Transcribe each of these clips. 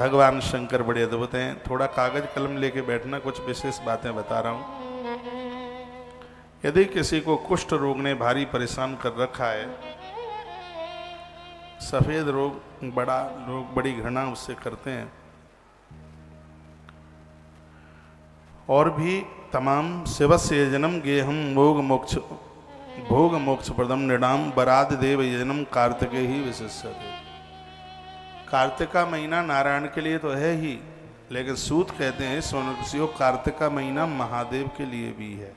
भगवान शंकर बड़े अद्भुत हैं। थोड़ा कागज कलम लेके बैठना, कुछ विशेष बातें बता रहा हूं। यदि किसी को कुष्ठ रोग ने भारी परेशान कर रखा है, सफेद रोग, बड़ा लोग बड़ी घृणा उससे करते हैं, और भी तमाम शिवस्य यजनम गेहम भोग मोक्ष प्रदम निडाम बराद देव यजनम कार्तिके ही विशिष्यते। कार्तिक का महीना नारायण के लिए तो है ही, लेकिन सूत कहते हैं सोनकृषियों कार्तिक का महीना महादेव के लिए भी है।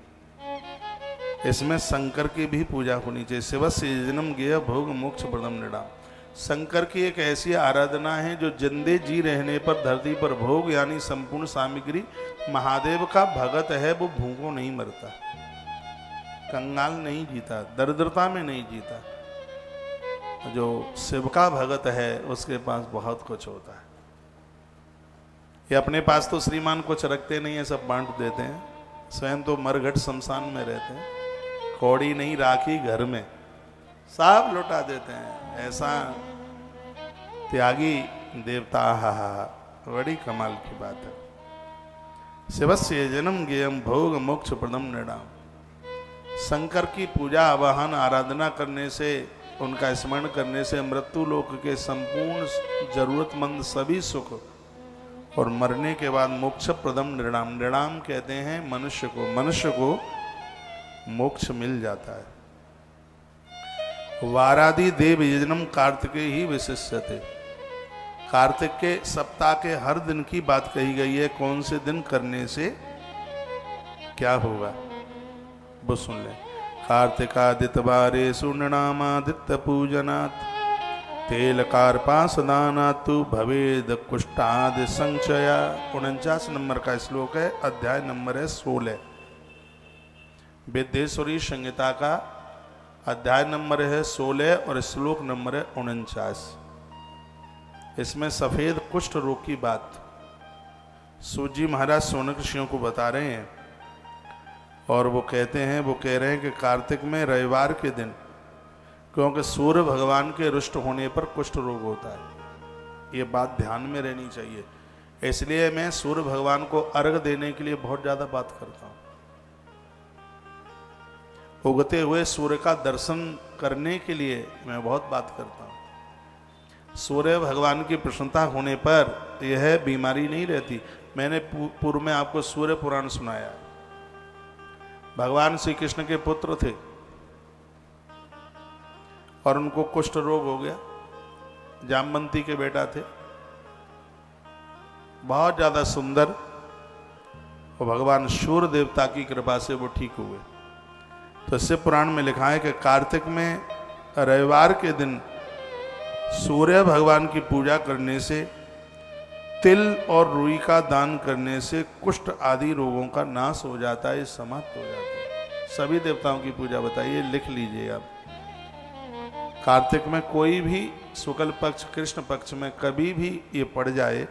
इसमें शंकर की भी पूजा होनी चाहिए। शिवस्य यजनम गेह भोग मोक्ष प्रदम निडाम, शंकर की एक ऐसी आराधना है जो जिंदे जी रहने पर धरती पर भोग यानी संपूर्ण सामग्री, महादेव का भगत है वो भूखों नहीं मरता, कंगाल नहीं जीता, दरिद्रता में नहीं जीता। जो शिव का भगत है उसके पास बहुत कुछ होता है। ये अपने पास तो श्रीमान कुछ रखते नहीं है, सब बांट देते हैं, स्वयं तो मरघट शमशान में रहते हैं, कौड़ी नहीं राखी घर में, सब लुटा देते हैं। ऐसा त्यागी देवता, बड़ी कमाल की बात है। शिवस्य जन्म गेयम भोग मोक्ष प्रदम निडाम, शंकर की पूजा आवाहन आराधना करने से, उनका स्मरण करने से मृत्यु लोक के संपूर्ण जरूरतमंद सभी सुख और मरने के बाद मोक्ष प्रदम निडाम, निडाम कहते हैं मनुष्य को मोक्ष मिल जाता है। वारादि देव यजनम कार्तिके ही विशिष्यते, कार्तिक के सप्ताह के हर दिन की बात कही गई है, कौन से दिन करने से क्या होगा वो सुन ले। कार्तिकादित्य वारे सुननामादित्य पूजनात् तेल कार्पास दानातु भवेद कुष्ठादि संचया। 49 नंबर का श्लोक है, अध्याय नंबर है 16, विद्येश्वरी संहिता का अध्याय नंबर है 16 और श्लोक नंबर है 49। इसमें सफेद कुष्ठ रोग की बात सूजी महाराज सोनकृषियों को बता रहे हैं, और वो कह रहे हैं कि कार्तिक में रविवार के दिन, क्योंकि सूर्य भगवान के रुष्ट होने पर कुष्ठ रोग होता है, ये बात ध्यान में रहनी चाहिए। इसलिए मैं सूर्य भगवान को अर्घ देने के लिए बहुत ज्यादा बात करता हूँ। उगते हुए सूर्य का दर्शन करने के लिए मैं बहुत बात करता हूँ। सूर्य भगवान की प्रसन्नता होने पर यह बीमारी नहीं रहती। मैंने पूर्व में आपको सूर्य पुराण सुनाया। भगवान श्री कृष्ण के पुत्र थे और उनको कुष्ठ रोग हो गया, जामवंती के बेटा थे, बहुत ज्यादा सुंदर, और भगवान सूर्य देवता की कृपा से वो ठीक हुए। तो शिव पुराण में लिखा है कि कार्तिक में रविवार के दिन सूर्य भगवान की पूजा करने से, तिल और रुई का दान करने से कुष्ठ आदि रोगों का नाश हो जाता है, समाप्त हो जाता है। सभी देवताओं की पूजा बताइए, लिख लीजिए आप। कार्तिक में कोई भी शुक्ल पक्ष कृष्ण पक्ष में कभी भी ये पड़ जाए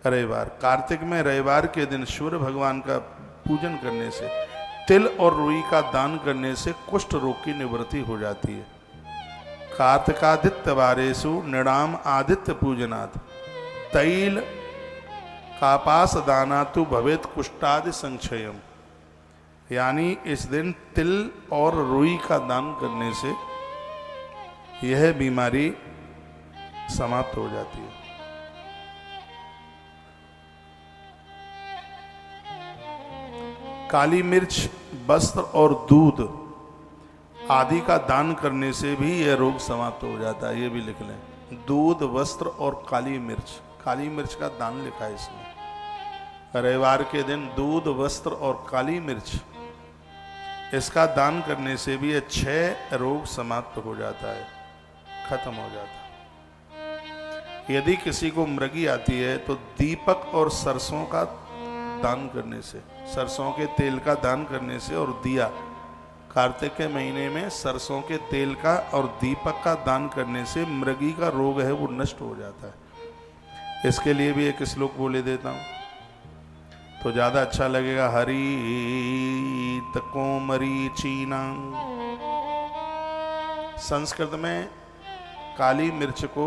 रविवार, कार्तिक में रविवार के दिन सूर्य भगवान का पूजन करने से, तिल और रुई का दान करने से कुष्ठ रोग की निवृत्ति हो जाती है। कार्तिकादित्य वारेषु निडाम आदित्य पूजनात् तैल कापास दानातु भवेत कुष्ठादि संक्षयम, यानी इस दिन तिल और रुई का दान करने से यह बीमारी समाप्त हो जाती है। काली मिर्च, वस्त्र और दूध आदि का दान करने से भी यह रोग समाप्त हो जाता है, ये भी लिख लें। दूध, वस्त्र और काली मिर्च का दान लिखा है इसमें। रविवार के दिन दूध, वस्त्र और काली मिर्च, इसका दान करने से भी यह 6 रोग समाप्त हो जाता है, खत्म हो जाता है। यदि किसी को मृगी आती है तो दीपक और सरसों का दान करने से, सरसों के तेल का दान करने से, और दिया, कार्तिक के महीने में सरसों के तेल का और दीपक का दान करने से मृगी का रोग है वो नष्ट हो जाता है। इसके लिए भी एक श्लोक बोले देता हूं तो ज्यादा अच्छा लगेगा। हरित कोमरीचीना, संस्कृत में काली मिर्च को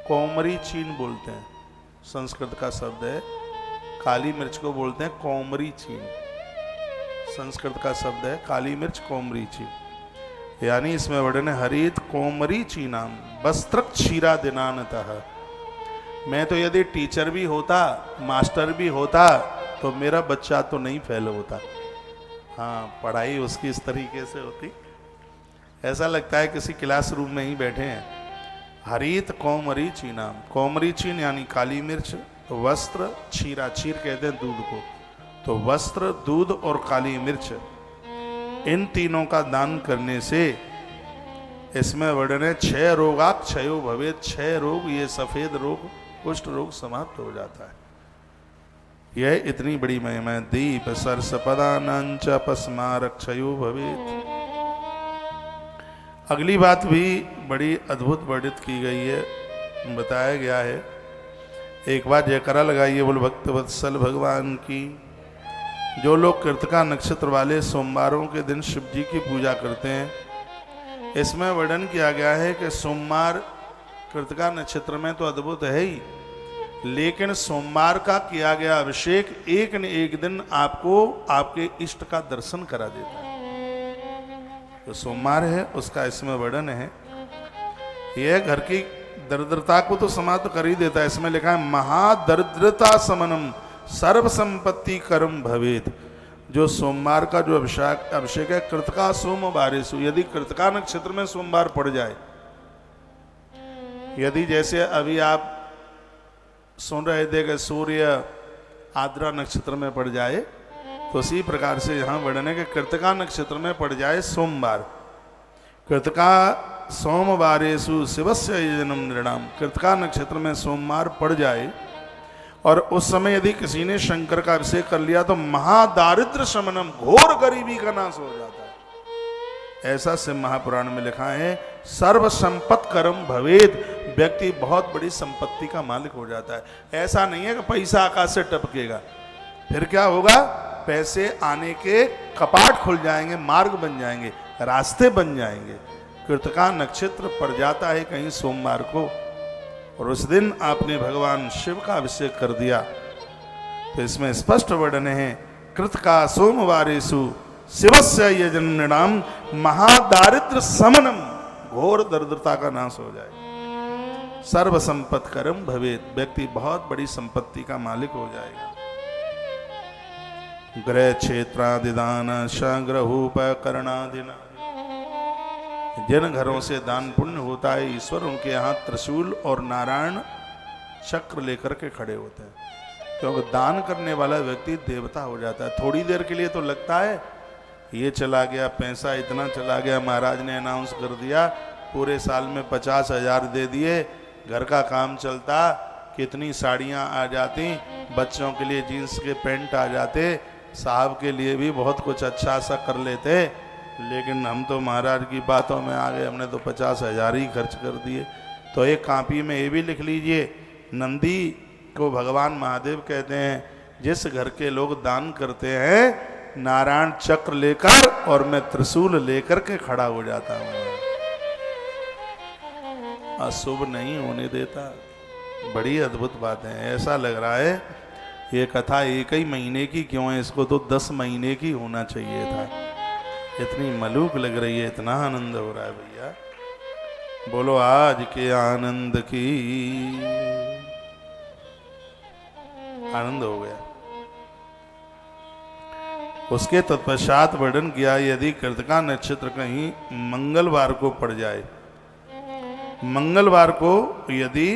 कौमरी चीन बोलते हैं, संस्कृत का शब्द है। काली मिर्च को बोलते हैं कौमरी चीन, संस्कृत का शब्द है काली मिर्च कौमरी चीन। यानी इसमें वर्णन है हरित कौमरी चीनाम वस्त्र क्षीरा दिनानतः। मैं तो यदि टीचर भी होता, मास्टर भी होता, तो मेरा बच्चा तो नहीं फेल होता। हाँ, पढ़ाई उसकी इस तरीके से होती, ऐसा लगता है किसी क्लासरूम में ही बैठे हैं। हरित कौमरी चीनाम, कौमरी चीन यानी काली मिर्च, वस्त्र क्षीरा, क्षीर कहते हैं दूध को, तो वस्त्र, दूध और काली मिर्च, इन तीनों का दान करने से इसमें वर्णन है 6 रोगाक्षयो भवेत्, 6 रोग, ये सफेद रोग, कुष्ठ रोग समाप्त हो जाता है। यह इतनी बड़ी महिमा है। दीप सरसपदानांच पस्मारक्षयो भवेत्। अगली बात भी बड़ी अद्भुत वर्णित की गई है, बताया गया है। एक बार जयकारा लगाइए बोल भक्त वत्सल भगवान की। जो लोग कृतिका नक्षत्र वाले सोमवारों के दिन शिव जी की पूजा करते हैं, इसमें वर्णन किया गया है कि सोमवार कृतिका नक्षत्र में तो अद्भुत है ही, लेकिन सोमवार का किया गया अभिषेक एक न एक दिन आपको आपके इष्ट का दर्शन करा देता है। तो सोमवार है उसका इसमें वर्णन है। यह घर की दरिद्रता को तो समाप्त कर ही देता है। इसमें लिखा है महादरिद्रता समनम सर्व संपत्ति कर्म भवेत। जो सोमवार का जो अभिषेक है कृतिका सोमवारेषु, यदि कृतिका नक्षत्र में सोमवार पड़ जाए, यदि जैसे अभी आप सुन रहे थे कि सूर्य आद्रा नक्षत्र में पड़ जाए, तो उसी प्रकार से यहाँ वर्णन है कि कृतिका नक्षत्र में पड़ जाए सोमवार। कृतिका सोमवारेषु शिवस्य जन्म निर्णाम, कृतिका नक्षत्र में सोमवार पड़ जाए और उस समय यदि किसी ने शंकर का अभिषेक कर लिया तो महादारिद्र शमनम, घोर गरीबी का नाश हो जाता है। ऐसा शिव महापुराण में लिखा है। सर्व संपत्ति कर्म भवेद, व्यक्ति बहुत बड़ी संपत्ति का मालिक हो जाता है। ऐसा नहीं है कि पैसा आकाश से टपकेगा, फिर क्या होगा, पैसे आने के कपाट खुल जाएंगे, मार्ग बन जाएंगे, रास्ते बन जाएंगे। कृतिका नक्षत्र पड़ जाता है कहीं सोमवार को, और उस दिन आपने भगवान शिव का अभिषेक कर दिया, तो इसमें स्पष्ट वर्णन है कृतिका सोमवारेषु शिवस्य ये जन्म महादारिद्र समनम, घोर दरिद्रता का नाश हो जाए। सर्व संपत्ति कर्म भवेत, व्यक्ति बहुत बड़ी संपत्ति का मालिक हो जाएगा। गृह क्षेत्रादिदान सग्रहोपकरणादिना, जिन घरों से दान पुण्य होता है, ईश्वर उनके यहाँ त्रिशूल और नारायण चक्र लेकर के खड़े होते हैं, क्योंकि दान करने वाला व्यक्ति देवता हो जाता है। थोड़ी देर के लिए तो लगता है ये चला गया, पैसा इतना चला गया, महाराज ने अनाउंस कर दिया, पूरे साल में 50,000 दे दिए, घर का काम चलता, कितनी साड़ियाँ आ जाती, बच्चों के लिए जीन्स के पैंट आ जाते, साहब के लिए भी बहुत कुछ अच्छा सा कर लेते, लेकिन हम तो महाराज की बातों में आ गए, हमने तो 50,000 ही खर्च कर दिए। तो एक कॉपी में ये भी लिख लीजिए, नंदी को भगवान महादेव कहते हैं, जिस घर के लोग दान करते हैं नारायण चक्र लेकर, और मैं त्रिशूल लेकर के खड़ा हो जाता हूँ, अशुभ नहीं होने देता। बड़ी अद्भुत बात है। ऐसा लग रहा है ये कथा एक ही महीने की क्यों है, इसको तो 10 महीने की होना चाहिए था। इतनी मलूक लग रही है, इतना आनंद हो रहा है भैया। बोलो आज के आनंद की, आनंद हो गया। उसके तत्पश्चात वर्णन किया, यदि कृतिका नक्षत्र कहीं मंगलवार को पड़ जाए, मंगलवार को यदि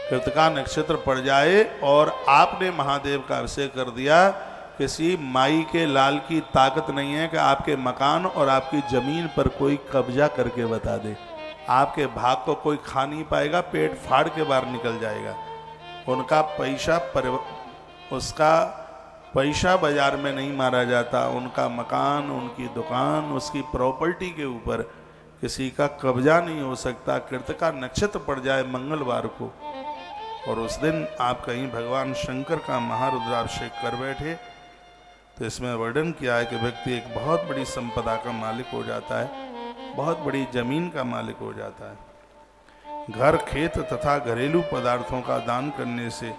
कृतिका नक्षत्र पड़ जाए और आपने महादेव का अभिषेक कर दिया, किसी माई के लाल की ताकत नहीं है कि आपके मकान और आपकी जमीन पर कोई कब्जा करके बता दे। आपके भाग को कोई खा नहीं पाएगा, पेट फाड़ के बाहर निकल जाएगा। उनका पैसा उसका पैसा बाजार में नहीं मारा जाता, उनका मकान, उनकी दुकान, उसकी प्रॉपर्टी के ऊपर किसी का कब्जा नहीं हो सकता। कृतिका नक्षत्र पड़ जाए मंगलवार को और उस दिन आप कहीं भगवान शंकर का महारुद्राभिषेक कर बैठे, तो इसमें वर्णन किया है कि व्यक्ति एक बहुत बड़ी संपदा का मालिक हो जाता है, बहुत बड़ी जमीन का मालिक हो जाता है। घर, खेत तथा घरेलू पदार्थों का दान करने से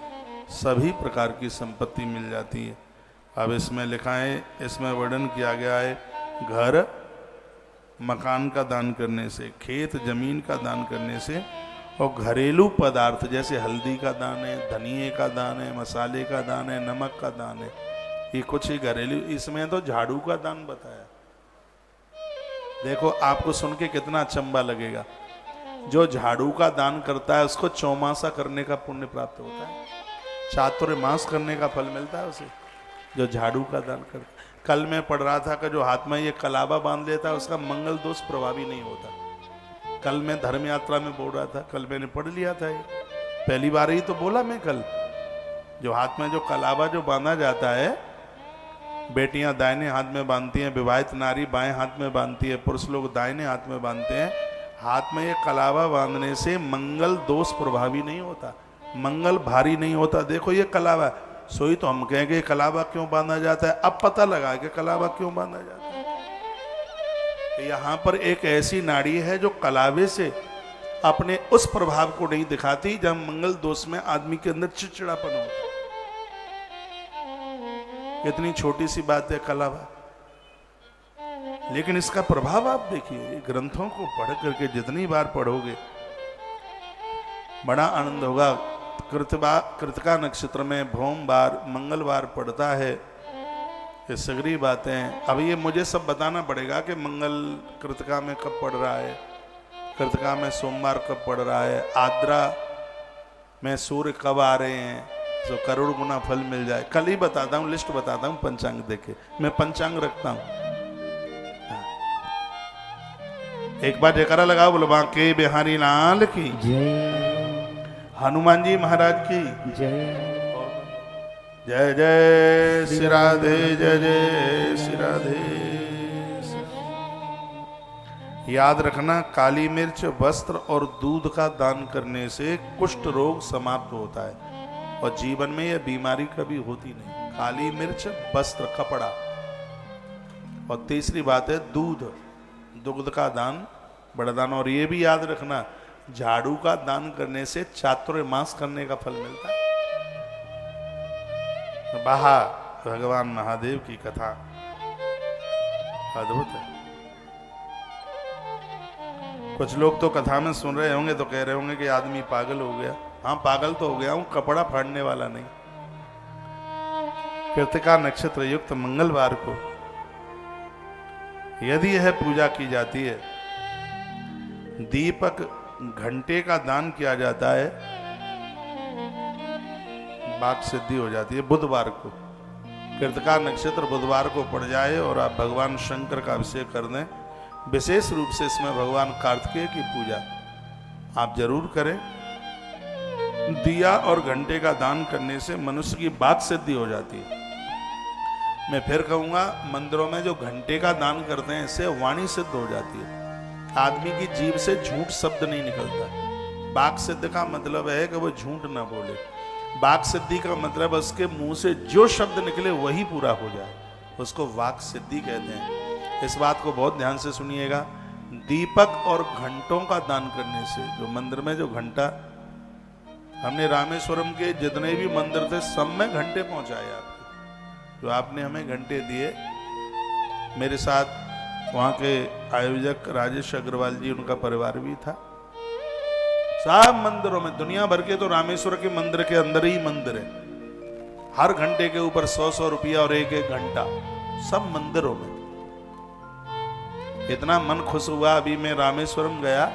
सभी प्रकार की संपत्ति मिल जाती है। अब इसमें लिखा है, इसमें वर्णन किया गया है घर मकान का दान करने से, खेत जमीन का दान करने से, और घरेलू पदार्थ जैसे हल्दी का दान है, धनिए का दान है, मसाले का दान है, नमक का दान है, ये कुछ ही घरेलू। इसमें तो झाड़ू का दान बताया। देखो आपको सुन के कितना अचंभा लगेगा। जो झाड़ू का दान करता है उसको चौमासा करने का पुण्य प्राप्त होता है, चातुर्मास करने का फल मिलता है उसे, जो झाड़ू का दान करता। कल मैं पढ़ रहा था कि जो हाथ में ये कलावा बांध लेता है उसका मंगल दोष प्रभावी नहीं होता। कल मैं धर्म यात्रा में बोल रहा था, कल मैंने पढ़ लिया था, ये पहली बार ही तो बोला मैं कल। जो हाथ में जो कलावा जो बांधा जाता है, बेटियां दाहिने हाथ में बांधती हैं, विवाहित नारी बाएं हाथ में बांधती है, पुरुष लोग दाहिने हाथ में बांधते हैं। हाथ में ये कलावा बांधने से मंगल दोष प्रभावी नहीं होता, मंगल भारी नहीं होता। देखो ये कलावा, सोई तो हम कहेंगे कलावा क्यों बांधा जाता है, अब पता लगा कि कलावा क्यों बांधा जाता है। यहाँ पर एक ऐसी नाड़ी है जो कलावे से अपने उस प्रभाव को नहीं दिखाती जब मंगल दोष में आदमी के अंदर चिड़चिड़ापन होता। कितनी छोटी सी बात है कलावा, लेकिन इसका प्रभाव आप देखिए। ग्रंथों को पढ़ करके जितनी बार पढ़ोगे बड़ा आनंद होगा। कृतिका नक्षत्र में भोमवार मंगलवार पड़ता है, ये सगरी बातें। अब ये मुझे सब बताना पड़ेगा कि मंगल कृतिका में कब पड़ रहा है, कृतिका में सोमवार कब पड़ रहा है, आद्रा में सूर्य कब आ रहे हैं, तो करोड़ गुना फल मिल जाए। कल ही बताता हूँ, लिस्ट बताता हूँ पंचांग देखे, मैं पंचांग रखता हूँ। एक बार जयकारा लगाओ, बोलो बांके बिहारी लाल की जय, हनुमान जी महाराज की जय, जय जय श्री राधे, जय जय श्री राधे। याद रखना, काली मिर्च, वस्त्र और दूध का दान करने से कुष्ठ रोग समाप्त होता है और जीवन में यह बीमारी कभी होती नहीं। काली मिर्च, वस्त्र, कपड़ा, और तीसरी बात है दूध, दुग्ध का दान बड़ा दान। और ये भी याद रखना, झाड़ू का दान करने से चातुर्मास करने का फल मिलता है। बहा भगवान महादेव की कथा अद्भुत है। कुछ लोग तो कथा में सुन रहे होंगे तो कह रहे होंगे कि आदमी पागल हो गया। हाँ, पागल तो हो गया हूं, कपड़ा फाड़ने वाला नहीं। कृतिका नक्षत्र युक्त मंगलवार को यदि यह पूजा की जाती है, दीपक घंटे का दान किया जाता है, बात सिद्धि हो जाती है। बुधवार को कृतिका नक्षत्र बुधवार को पड़ जाए और आप भगवान शंकर का अभिषेक कर दें, विशेष रूप से इसमें भगवान कार्तिकेय की पूजा आप जरूर करें। दिया और घंटे का दान करने से मनुष्य की बात सिद्धि हो जाती है। मैं फिर कहूंगा, मंदिरों में जो घंटे का दान करते हैं इससे वाणी सिद्ध हो जाती है। आदमी की जीभ से झूठ शब्द नहीं निकलता। वाक सिद्ध का मतलब है कि वो झूठ ना बोले। वाक सिद्धि का मतलब उसके मुंह से जो शब्द निकले वही पूरा हो जाए, उसको वाक सिद्धि कहते हैं। इस बात को बहुत ध्यान से सुनिएगा। दीपक और घंटों का दान करने से, जो मंदिर में जो घंटा, हमने रामेश्वरम के जितने भी मंदिर थे सब में घंटे पहुंचाए आपके, जो आपने हमें घंटे दिए। मेरे साथ वहाँ के आयोजक राजेश अग्रवाल जी, उनका परिवार भी था। सब मंदिरों में, दुनिया भर के तो रामेश्वर के मंदिर के अंदर ही मंदिर है, हर घंटे के ऊपर 100-100 रुपया और एक एक घंटा, सब मंदिरों में। इतना मन खुश हुआ। अभी मैं रामेश्वरम गया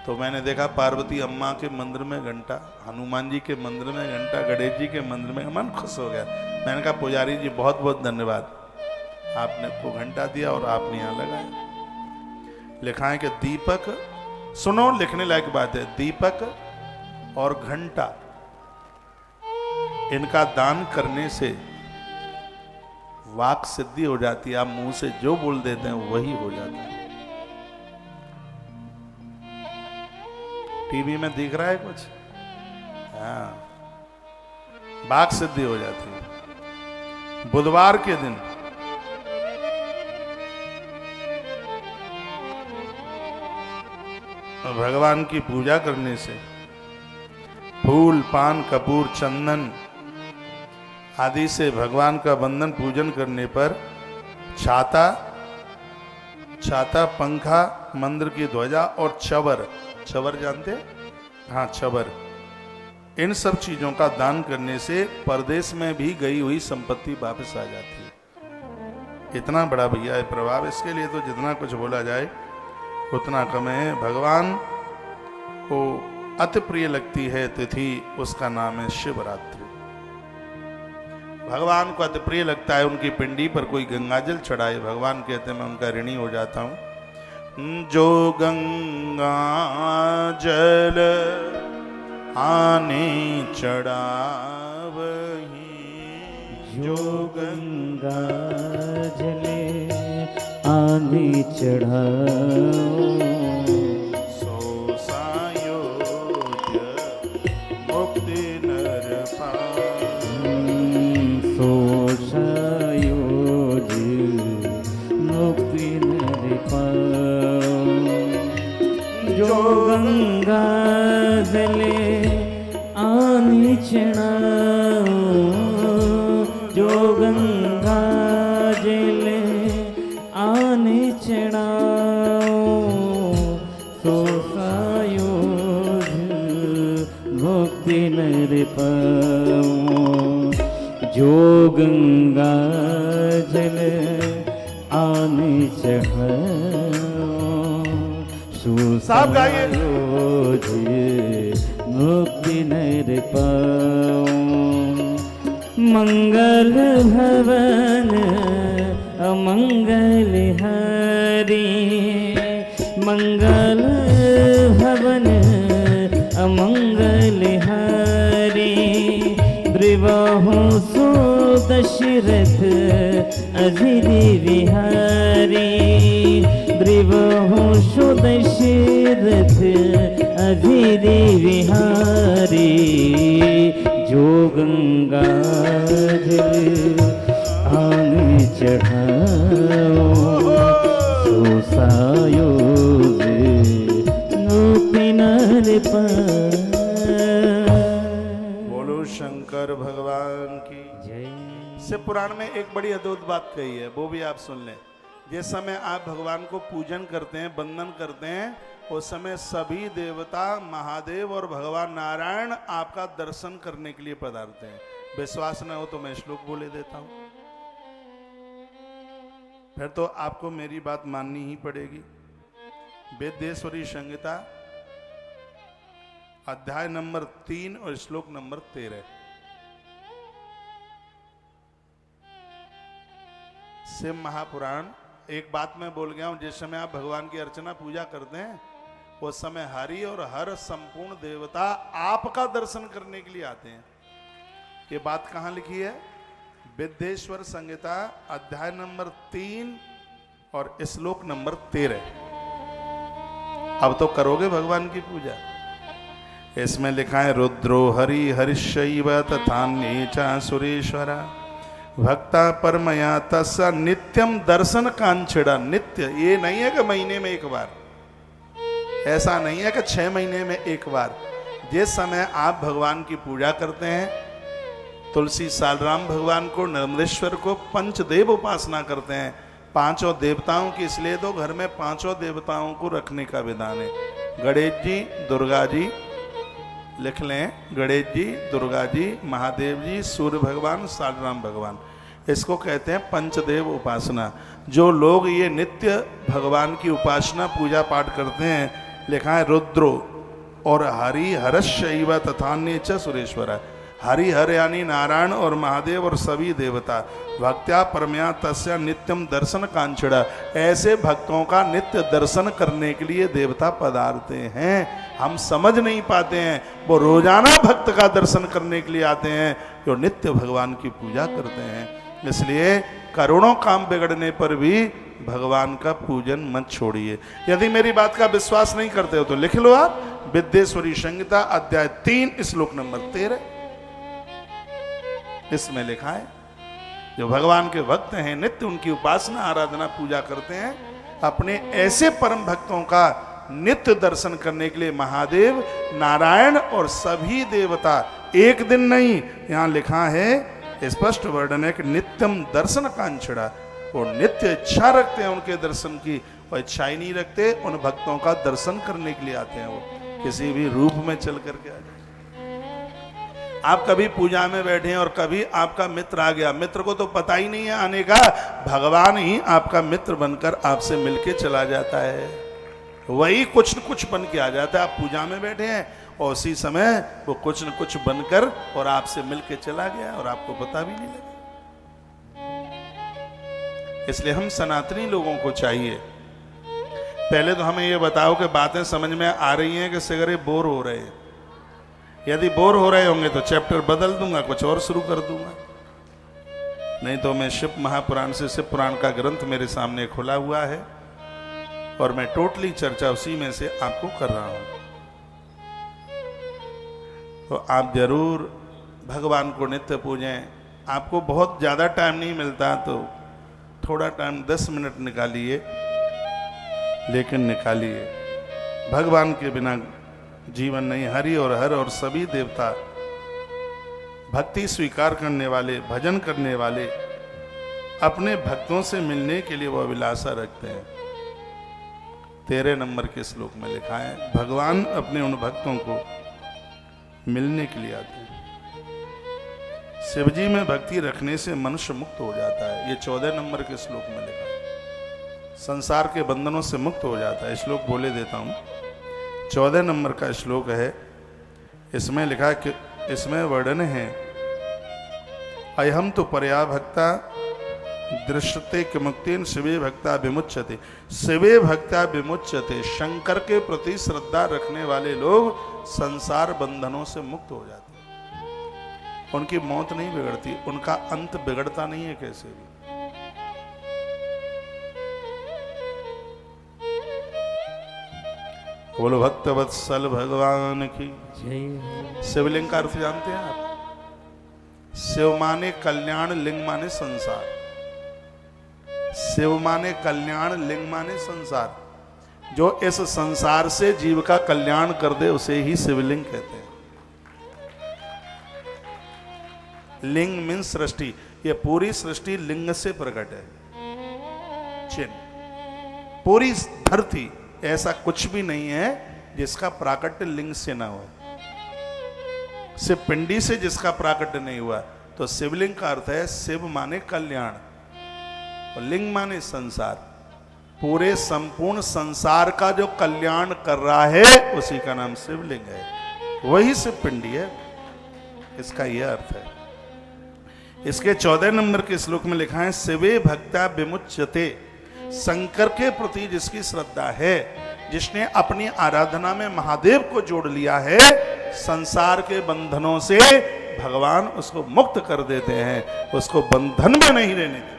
तो मैंने देखा पार्वती अम्मा के मंदिर में घंटा, हनुमान जी के मंदिर में घंटा, गणेश जी के मंदिर में, मन खुश हो गया। मैंने कहा पुजारी जी बहुत बहुत धन्यवाद, आपने को घंटा दिया और आपने यहां लगाया। लिखा है कि दीपक, सुनो लिखने लायक बात है, दीपक और घंटा इनका दान करने से वाक सिद्धि हो जाती है। आप मुंह से जो बोल देते हैं वही हो जाता है। टीवी में दिख रहा है कुछ, हाँ, वाक सिद्धि हो जाती है। बुधवार के दिन भगवान की पूजा करने से, फूल पान कपूर चंदन आदि से भगवान का वंदन पूजन करने पर छाता, पंखा, मंदिर की ध्वजा और चवर, जानते हैं? हाँ, चवर, इन सब चीजों का दान करने से परदेश में भी गई हुई संपत्ति वापस आ जाती है। इतना बड़ा भैया है प्रभाव, इसके लिए तो जितना कुछ बोला जाए उतना कम है। भगवान को अति प्रिय लगती है तिथि, उसका नाम है शिवरात्रि। भगवान को अति प्रिय लगता है उनकी पिंडी पर कोई गंगाजल चढ़ाए। भगवान कहते हैं मैं उनका ऋणी हो जाता हूं। जो गंगा जल आने चढ़ावही, जो गंगा जले आने चढ़ाओ, सो सायोज्य मुक्ति नर पाओ, सो सायोज्य मुक्ति नर पाओ। जो गंगा जले आने चढ़ाओ, जो गंगा जले आने चढ़ाओ, सो सायोज्य मुक्ति नर पाओ। जो गंगा जल आने चढ़ाओ, सो सायोज्य मुक्ति नर पाओ। मंगल भवन अमंगल हरि, मंगल भवन अमंगल हरि। द्रिवहु सो दशरथ अजिरि विहारी, द्रिवहु सो दशरथ अजिरि विहारी। जो गंगा जल आने चढ़ाओ, सो सायोज्य मुक्ति नर पाओ। बोलो शंकर भगवान की जय। शिव पुराण में एक बड़ी अद्भुत बात कही है, वो भी आप सुन लें। जिस समय आप भगवान को पूजन करते हैं, वंदन करते हैं, उस समय सभी देवता, महादेव और भगवान नारायण आपका दर्शन करने के लिए पधारते हैं। विश्वास न हो तो मैं श्लोक बोले देता हूं, फिर तो आपको मेरी बात माननी ही पड़ेगी। वेदेश्वरी संहिता अध्याय नंबर 3 और श्लोक नंबर 13। शिव महापुराण। एक बात मैं बोल गया हूं, जिस समय आप भगवान की अर्चना पूजा करते हैं उस समय हरि और हर संपूर्ण देवता आपका दर्शन करने के लिए आते हैं। ये बात कहां लिखी है? वेदेश्वर संहिता अध्याय नंबर 3 और श्लोक नंबर 13। अब तो करोगे भगवान की पूजा। इसमें लिखा है रुद्रो हरि हरिशैव तथान्ये च सुरेश्वरा भक्ता परमया तस्सा नित्यम दर्शन कांक्षिणा। नित्य, ये नहीं है कि महीने में एक बार, ऐसा नहीं है कि 6 महीने में एक बार। जिस समय आप भगवान की पूजा करते हैं, तुलसी सालराम भगवान को, नर्मदेश्वर को, पंचदेव उपासना करते हैं, पांचों देवताओं की, इसलिए तो घर में पांचों देवताओं को रखने का विधान है। गणेश जी, दुर्गा जी, लिख लें, गणेश जी, दुर्गा जी, महादेव जी, सूर्य भगवान, सालराम भगवान, इसको कहते हैं पंचदेव उपासना। जो लोग ये नित्य भगवान की उपासना पूजा पाठ करते हैं, लिखा है रुद्रो और हरि हरशैव तथान्ये च सुरेश्वर। हरि हर यानी नारायण और महादेव और सभी देवता भक्त्या परमया तस्या नित्यम दर्शन कांक्षिणा। ऐसे भक्तों का नित्य दर्शन करने के लिए देवता पधारते हैं। हम समझ नहीं पाते हैं, वो रोजाना भक्त का दर्शन करने के लिए आते हैं जो नित्य भगवान की पूजा करते हैं। इसलिए करोड़ों काम बिगड़ने पर भी भगवान का पूजन मत छोड़िए। यदि मेरी बात का विश्वास नहीं करते हो तो लिख लो आप, वेदेश्वरी संहिता अध्याय 3 श्लोक नंबर 13। इसमें लिखा है जो भगवान के भक्त हैं, नित्य उनकी उपासना आराधना पूजा करते हैं, अपने ऐसे परम भक्तों का नित्य दर्शन करने के लिए महादेव, नारायण और सभी देवता, एक दिन नहीं, यहां लिखा है स्पष्ट वर्णन है कि नित्यम दर्शन कांक्षणा, वो नित्य इच्छा रखते हैं उनके दर्शन की, और इच्छा ही नहीं रखते, उन भक्तों का दर्शन करने के लिए आते हैं, वो किसी भी रूप में चल करके आ जाए। आप कभी पूजा में बैठे हैं और कभी आपका मित्र आ गया, मित्र को तो पता ही नहीं है आने का, भगवान ही आपका मित्र बनकर आपसे मिलके चला जाता है, वही कुछ न कुछ बन के आ जाता है। आप पूजा में बैठे हैं और उसी समय वो कुछ न कुछ बनकर और आपसे मिलके चला गया और आपको पता भी नहीं लगा। इसलिए हम सनातनी लोगों को चाहिए, पहले तो हमें ये बताओ कि बातें समझ में आ रही हैं कि सिगरे बोर हो रहे हैं। यदि बोर हो रहे होंगे तो चैप्टर बदल दूंगा, कुछ और शुरू कर दूंगा, नहीं तो मैं शिव महापुराण से, शिव पुराण का ग्रंथ मेरे सामने खुला हुआ है और मैं टोटली चर्चा उसी में से आपको कर रहा हूं। तो आप जरूर भगवान को नित्य पूजें। आपको बहुत ज़्यादा टाइम नहीं मिलता तो थोड़ा टाइम 10 मिनट निकालिए, लेकिन निकालिए। भगवान के बिना जीवन नहीं। हरि और हर और सभी देवता भक्ति स्वीकार करने वाले, भजन करने वाले, अपने भक्तों से मिलने के लिए वो अभिलाषा रखते हैं। 13 नंबर के श्लोक में लिखा है, भगवान अपने उन भक्तों को मिलने के लिए आते हैं। शिवजी में भक्ति रखने से मनुष्य मुक्त हो जाता है, ये 14 नंबर के श्लोक में लिखा है। संसार के बंधनों से मुक्त हो जाता है। श्लोक बोले देता हूं, 14 नंबर का श्लोक है। इसमें लिखा है कि इसमें वर्णन है, अयहम तो पर्या भक्ता दृश्यते किमुक्तेन शिवे भक्ता विमुच्यते। शिवे भक्ता विमुच्यते, शंकर के प्रति श्रद्धा रखने वाले लोग संसार बंधनों से मुक्त हो जाते हैं। उनकी मौत नहीं बिगड़ती, उनका अंत बिगड़ता नहीं है कैसे भी। बोलो भक्तवत्सल भगवान की जय। शिवलिंग का अर्थ जानते हैं आप? शिव माने कल्याण, लिंग माने संसार। शिव माने कल्याण, लिंग माने संसार। जो इस संसार से जीव का कल्याण कर दे उसे ही शिवलिंग कहते हैं। लिंग मीन्स सृष्टि, ये पूरी सृष्टि लिंग से प्रकट है। चिन्ह पूरी धरती, ऐसा कुछ भी नहीं है जिसका प्राकट्य लिंग से ना हो। शिव पिंडी से जिसका प्राकट्य नहीं हुआ, तो शिवलिंग का अर्थ है शिव माने कल्याण और लिंग माने संसार। पूरे संपूर्ण संसार का जो कल्याण कर रहा है उसी का नाम शिवलिंग है, वही शिव पिंडी है। इसका यह अर्थ है। इसके 14 नंबर के श्लोक में लिखा है, शिवे भक्ता विमुच्यते। शंकर के प्रति जिसकी श्रद्धा है, जिसने अपनी आराधना में महादेव को जोड़ लिया है, संसार के बंधनों से भगवान उसको मुक्त कर देते हैं, उसको बंधन में नहीं रहने देते।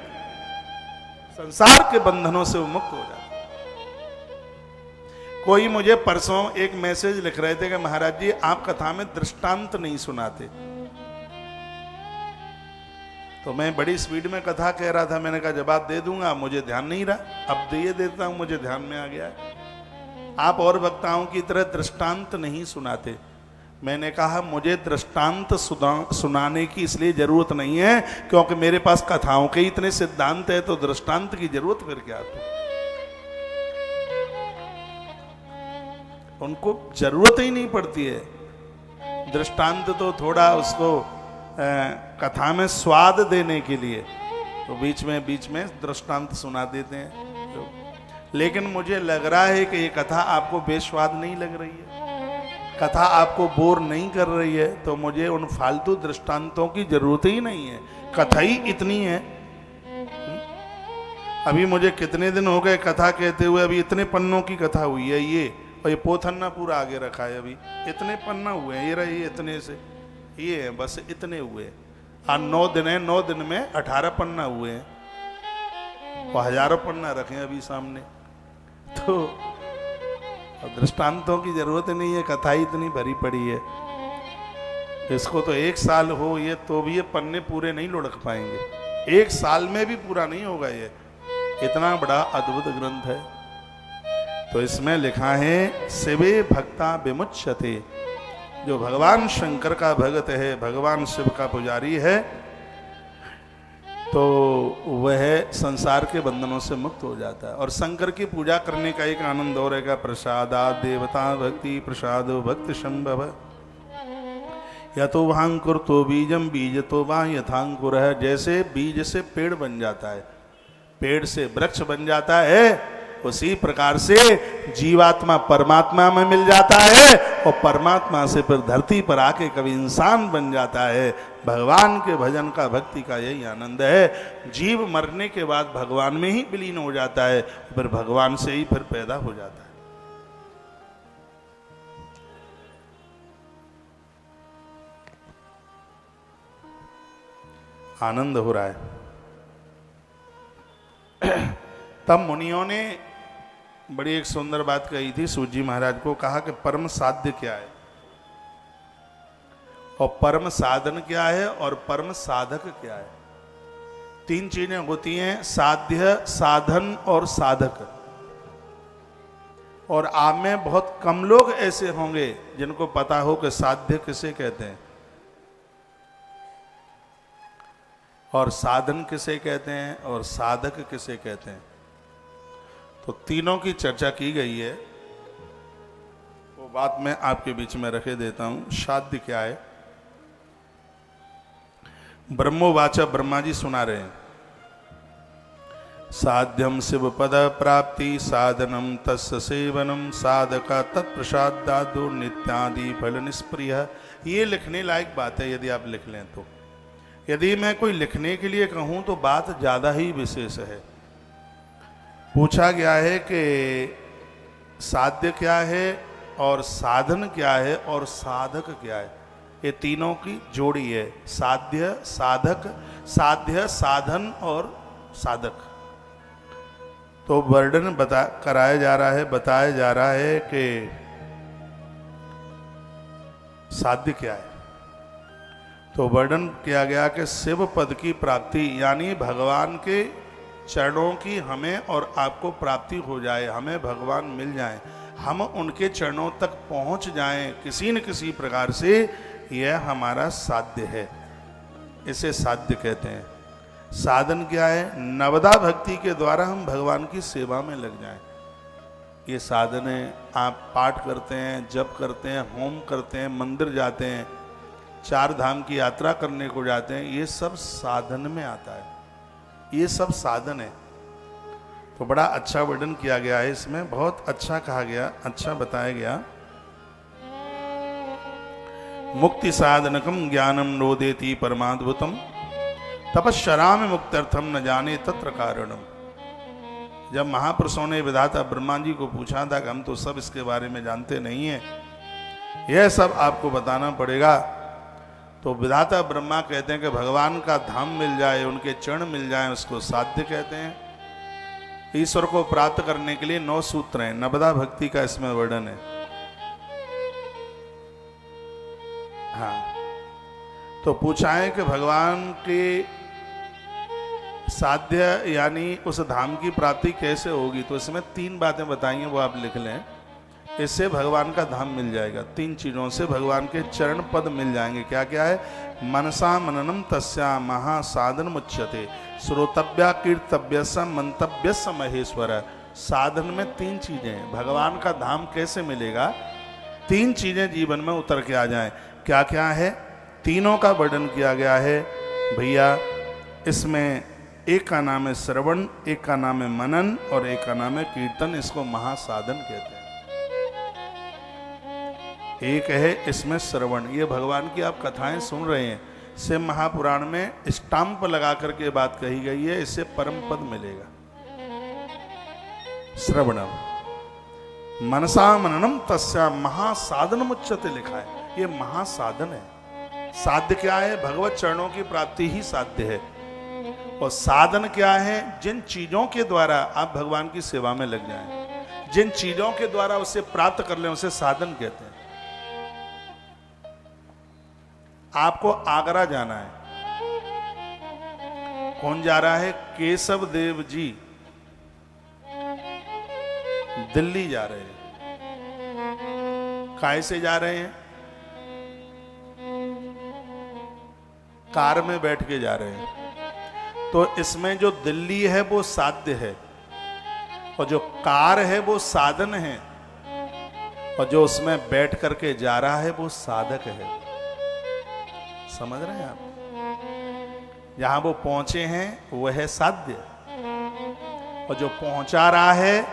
संसार के बंधनों से वो मुक्त हो जाते हैं। कोई मुझे परसों एक मैसेज लिख रहे थे कि महाराज जी आप कथा में दृष्टांत नहीं सुनाते। तो मैं बड़ी स्पीड में कथा कह रहा था, मैंने कहा जवाब दे दूंगा, मुझे ध्यान नहीं रहा, अब दे देता हूं, मुझे ध्यान में आ गया है। आप और वक्ताओं की तरह दृष्टांत नहीं सुनाते। मैंने कहा मुझे दृष्टांत सुनाने की इसलिए जरूरत नहीं है क्योंकि मेरे पास कथाओं के इतने सिद्धांत है, तो दृष्टांत की जरूरत फिर क्या तो उनको जरूरत ही नहीं पड़ती है। दृष्टांत तो थोड़ा उसको कथा में स्वाद देने के लिए तो बीच में दृष्टांत सुना देते हैं लोग। लेकिन मुझे लग रहा है कि ये कथा आपको बेस्वाद नहीं लग रही है, कथा आपको बोर नहीं कर रही है, तो मुझे उन फालतू दृष्टांतों की जरूरत ही नहीं है। कथा ही इतनी है। अभी मुझे कितने दिन हो गए कथा कहते हुए, अभी इतने पन्नों की कथा हुई है ये, और ये पोथन्ना पूरा आगे रखा है, अभी इतने पन्ना हुए हैं, ये रही इतने से, ये है बस इतने हुए। आज 9 दिन है, 9 दिन में 18 पन्ना हुए हैं, और हजारों पन्ना रखे हैं अभी सामने। तो दृष्टांतों की जरूरत नहीं है, कथा ही इतनी भरी पड़ी है। इसको तो 1 साल हो ये तो भी ये पन्ने पूरे नहीं लुढ़क पाएंगे, 1 साल में भी पूरा नहीं होगा ये, इतना बड़ा अद्भुत ग्रंथ है। तो इसमें लिखा है शिवे भक्ता विमुच्यते, जो भगवान शंकर का भगत है, भगवान शिव का पुजारी है, तो वह संसार के बंधनों से मुक्त हो जाता है। और शंकर की पूजा करने का एक आनंद और है, प्रसादा देवता भक्ति प्रसादो भक्त संभव, या तो वहांकुर तो बीजम बीज तो वहाँ यथांकुर है। जैसे बीज से पेड़ बन जाता है, पेड़ से वृक्ष बन जाता है, उसी प्रकार से जीवात्मा परमात्मा में मिल जाता है और परमात्मा से फिर धरती पर आके कभी इंसान बन जाता है। भगवान के भजन का, भक्ति का यही आनंद है। जीव मरने के बाद भगवान में ही विलीन हो जाता है, फिर भगवान से ही फिर पैदा हो जाता है। आनंद हो रहा है। तब मुनियों ने बड़ी एक सुंदर बात कही थी सूत जी महाराज को, कहा कि परम साध्य क्या है और परम साधन क्या है और परम साधक क्या है। तीन चीजें होती हैं, साध्य, साधन और साधक। और आप में बहुत कम लोग ऐसे होंगे जिनको पता हो कि साध्य किसे कहते हैं और साधन किसे कहते हैं और साधक किसे कहते हैं। तो तीनों की चर्चा की गई है, वो बात मैं आपके बीच में रखे देता हूं। साध्य क्या है? ब्रह्मोवाचा, ब्रह्मा जी सुना रहे हैं, साध्यम शिव पद प्राप्ति साधनम तस्य सेवनम साधका तत्प्रसादादो नित्यादि फल निष्प्रिय। ये लिखने लायक बात है यदि आप लिख लें तो। यदि मैं कोई लिखने के लिए कहूं तो बात ज्यादा ही विशेष है। पूछा गया है कि साध्य क्या है और साधन क्या है और साधक क्या है। ये तीनों की जोड़ी है, साध्य, साधक, साध्य, साधन और साधक। तो वर्णन कराया जा रहा है, बताया जा रहा है कि साध्य क्या है। तो वर्णन किया गया कि शिव पद की प्राप्ति, यानी भगवान के चरणों की हमें और आपको प्राप्ति हो जाए, हमें भगवान मिल जाए, हम उनके चरणों तक पहुंच जाएं किसी न किसी प्रकार से, यह हमारा साध्य है। इसे साध्य कहते हैं। साधन क्या है? नवदा भक्ति के द्वारा हम भगवान की सेवा में लग जाएं। ये साधन है। आप पाठ करते हैं, जप करते हैं, होम करते हैं, मंदिर जाते हैं, चार धाम की यात्रा करने को जाते हैं, ये सब साधन में आता है, ये सब साधन है। तो बड़ा अच्छा वर्णन किया गया है इसमें, बहुत अच्छा कहा गया, अच्छा बताया गया। मुक्ति साधनकम ज्ञानम नोदेति परमाद्भुतम तपश्चराम मुक्त्यर्थम न जाने तत्र कारणम। जब महापुरुषों ने विधाता ब्रह्मा जी को पूछा था कि हम तो सब इसके बारे में जानते नहीं हैं, यह सब आपको बताना पड़ेगा, तो विधाता ब्रह्मा कहते हैं कि भगवान का धाम मिल जाए, उनके चरण मिल जाए, उसको साध्य कहते हैं। ईश्वर को प्राप्त करने के लिए 9 सूत्र हैं, नवदा भक्ति का इसमें वर्णन है। हाँ, तो पूछा है कि भगवान के साध्य यानी उस धाम की प्राप्ति कैसे होगी, तो इसमें 3 बातें बताई हैं, वो आप लिख लें। इससे भगवान का धाम मिल जाएगा, 3 चीजों से भगवान के चरण पद मिल जाएंगे। क्या क्या है? मनसा मननम तस्या महासाधन मुच्यते श्रोतव्या कीर्तव्य स मंतव्य स महेश्वर। साधन में 3 चीजें हैं। भगवान का धाम कैसे मिलेगा? 3 चीजें जीवन में उतर के आ जाएं। क्या क्या है? तीनों का वर्णन किया गया है भैया। इसमें एक का नाम है श्रवण, एक का नाम है मनन और एक का नाम है कीर्तन। इसको महासाधन कहते हैं। एक है इसमें श्रवण, ये भगवान की आप कथाएं सुन रहे हैं, शिव महापुराण में स्टाम्प लगा करके बात कही गई है, इससे परम पद मिलेगा। श्रवणम मनसा मननम तस्या महासाधन मुच्यते लिखा है, ये महासाधन है। साध्य क्या है? भगवत चरणों की प्राप्ति ही साध्य है। और साधन क्या है? जिन चीजों के द्वारा आप भगवान की सेवा में लग जाएं, जिन चीजों के द्वारा उसे प्राप्त कर लें, उसे साधन कहते हैं। आपको आगरा जाना है, कौन जा रहा है? केशव देव जी दिल्ली जा रहे हैं। काहे से जा रहे हैं? कार में बैठ के जा रहे हैं। तो इसमें जो दिल्ली है वो साध्य है, और जो कार है वो साधन है, और जो उसमें बैठ करके जा रहा है वो साधक है। समझ रहे हैं आप? जहां वो पहुंचे हैं वह है साध्य, और जो पहुंचा रहा है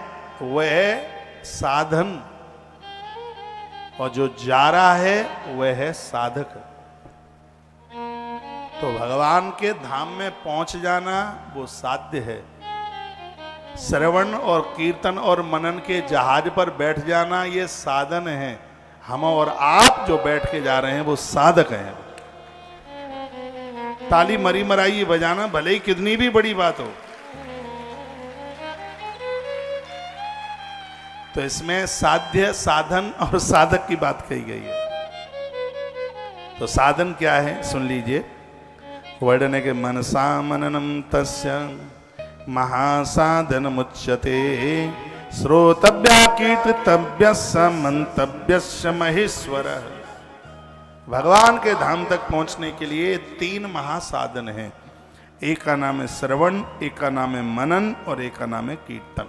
वह है साधन, और जो जा रहा है वह है साधक। तो भगवान के धाम में पहुंच जाना वो साध्य है। श्रवण और कीर्तन और मनन के जहाज पर बैठ जाना ये साधन है। हम और आप जो बैठ के जा रहे हैं वो साधक हैं। ताली मरी मराई बजाना भले ही कितनी भी बड़ी बात हो, तो इसमें साध्य, साधन और साधक की बात कही गई है। तो साधन क्या है सुन लीजिए। वर्णन के मनसा मननम तस्य महासाधन मुच्यते, श्रोतव्या कीर्तव्यस्य मंतव्यस्य महेश्वर। भगवान के धाम तक पहुंचने के लिए 3 महासाधन हैं। एक का नाम है श्रवण, एक का नाम है मनन, और एक का नाम है कीर्तन।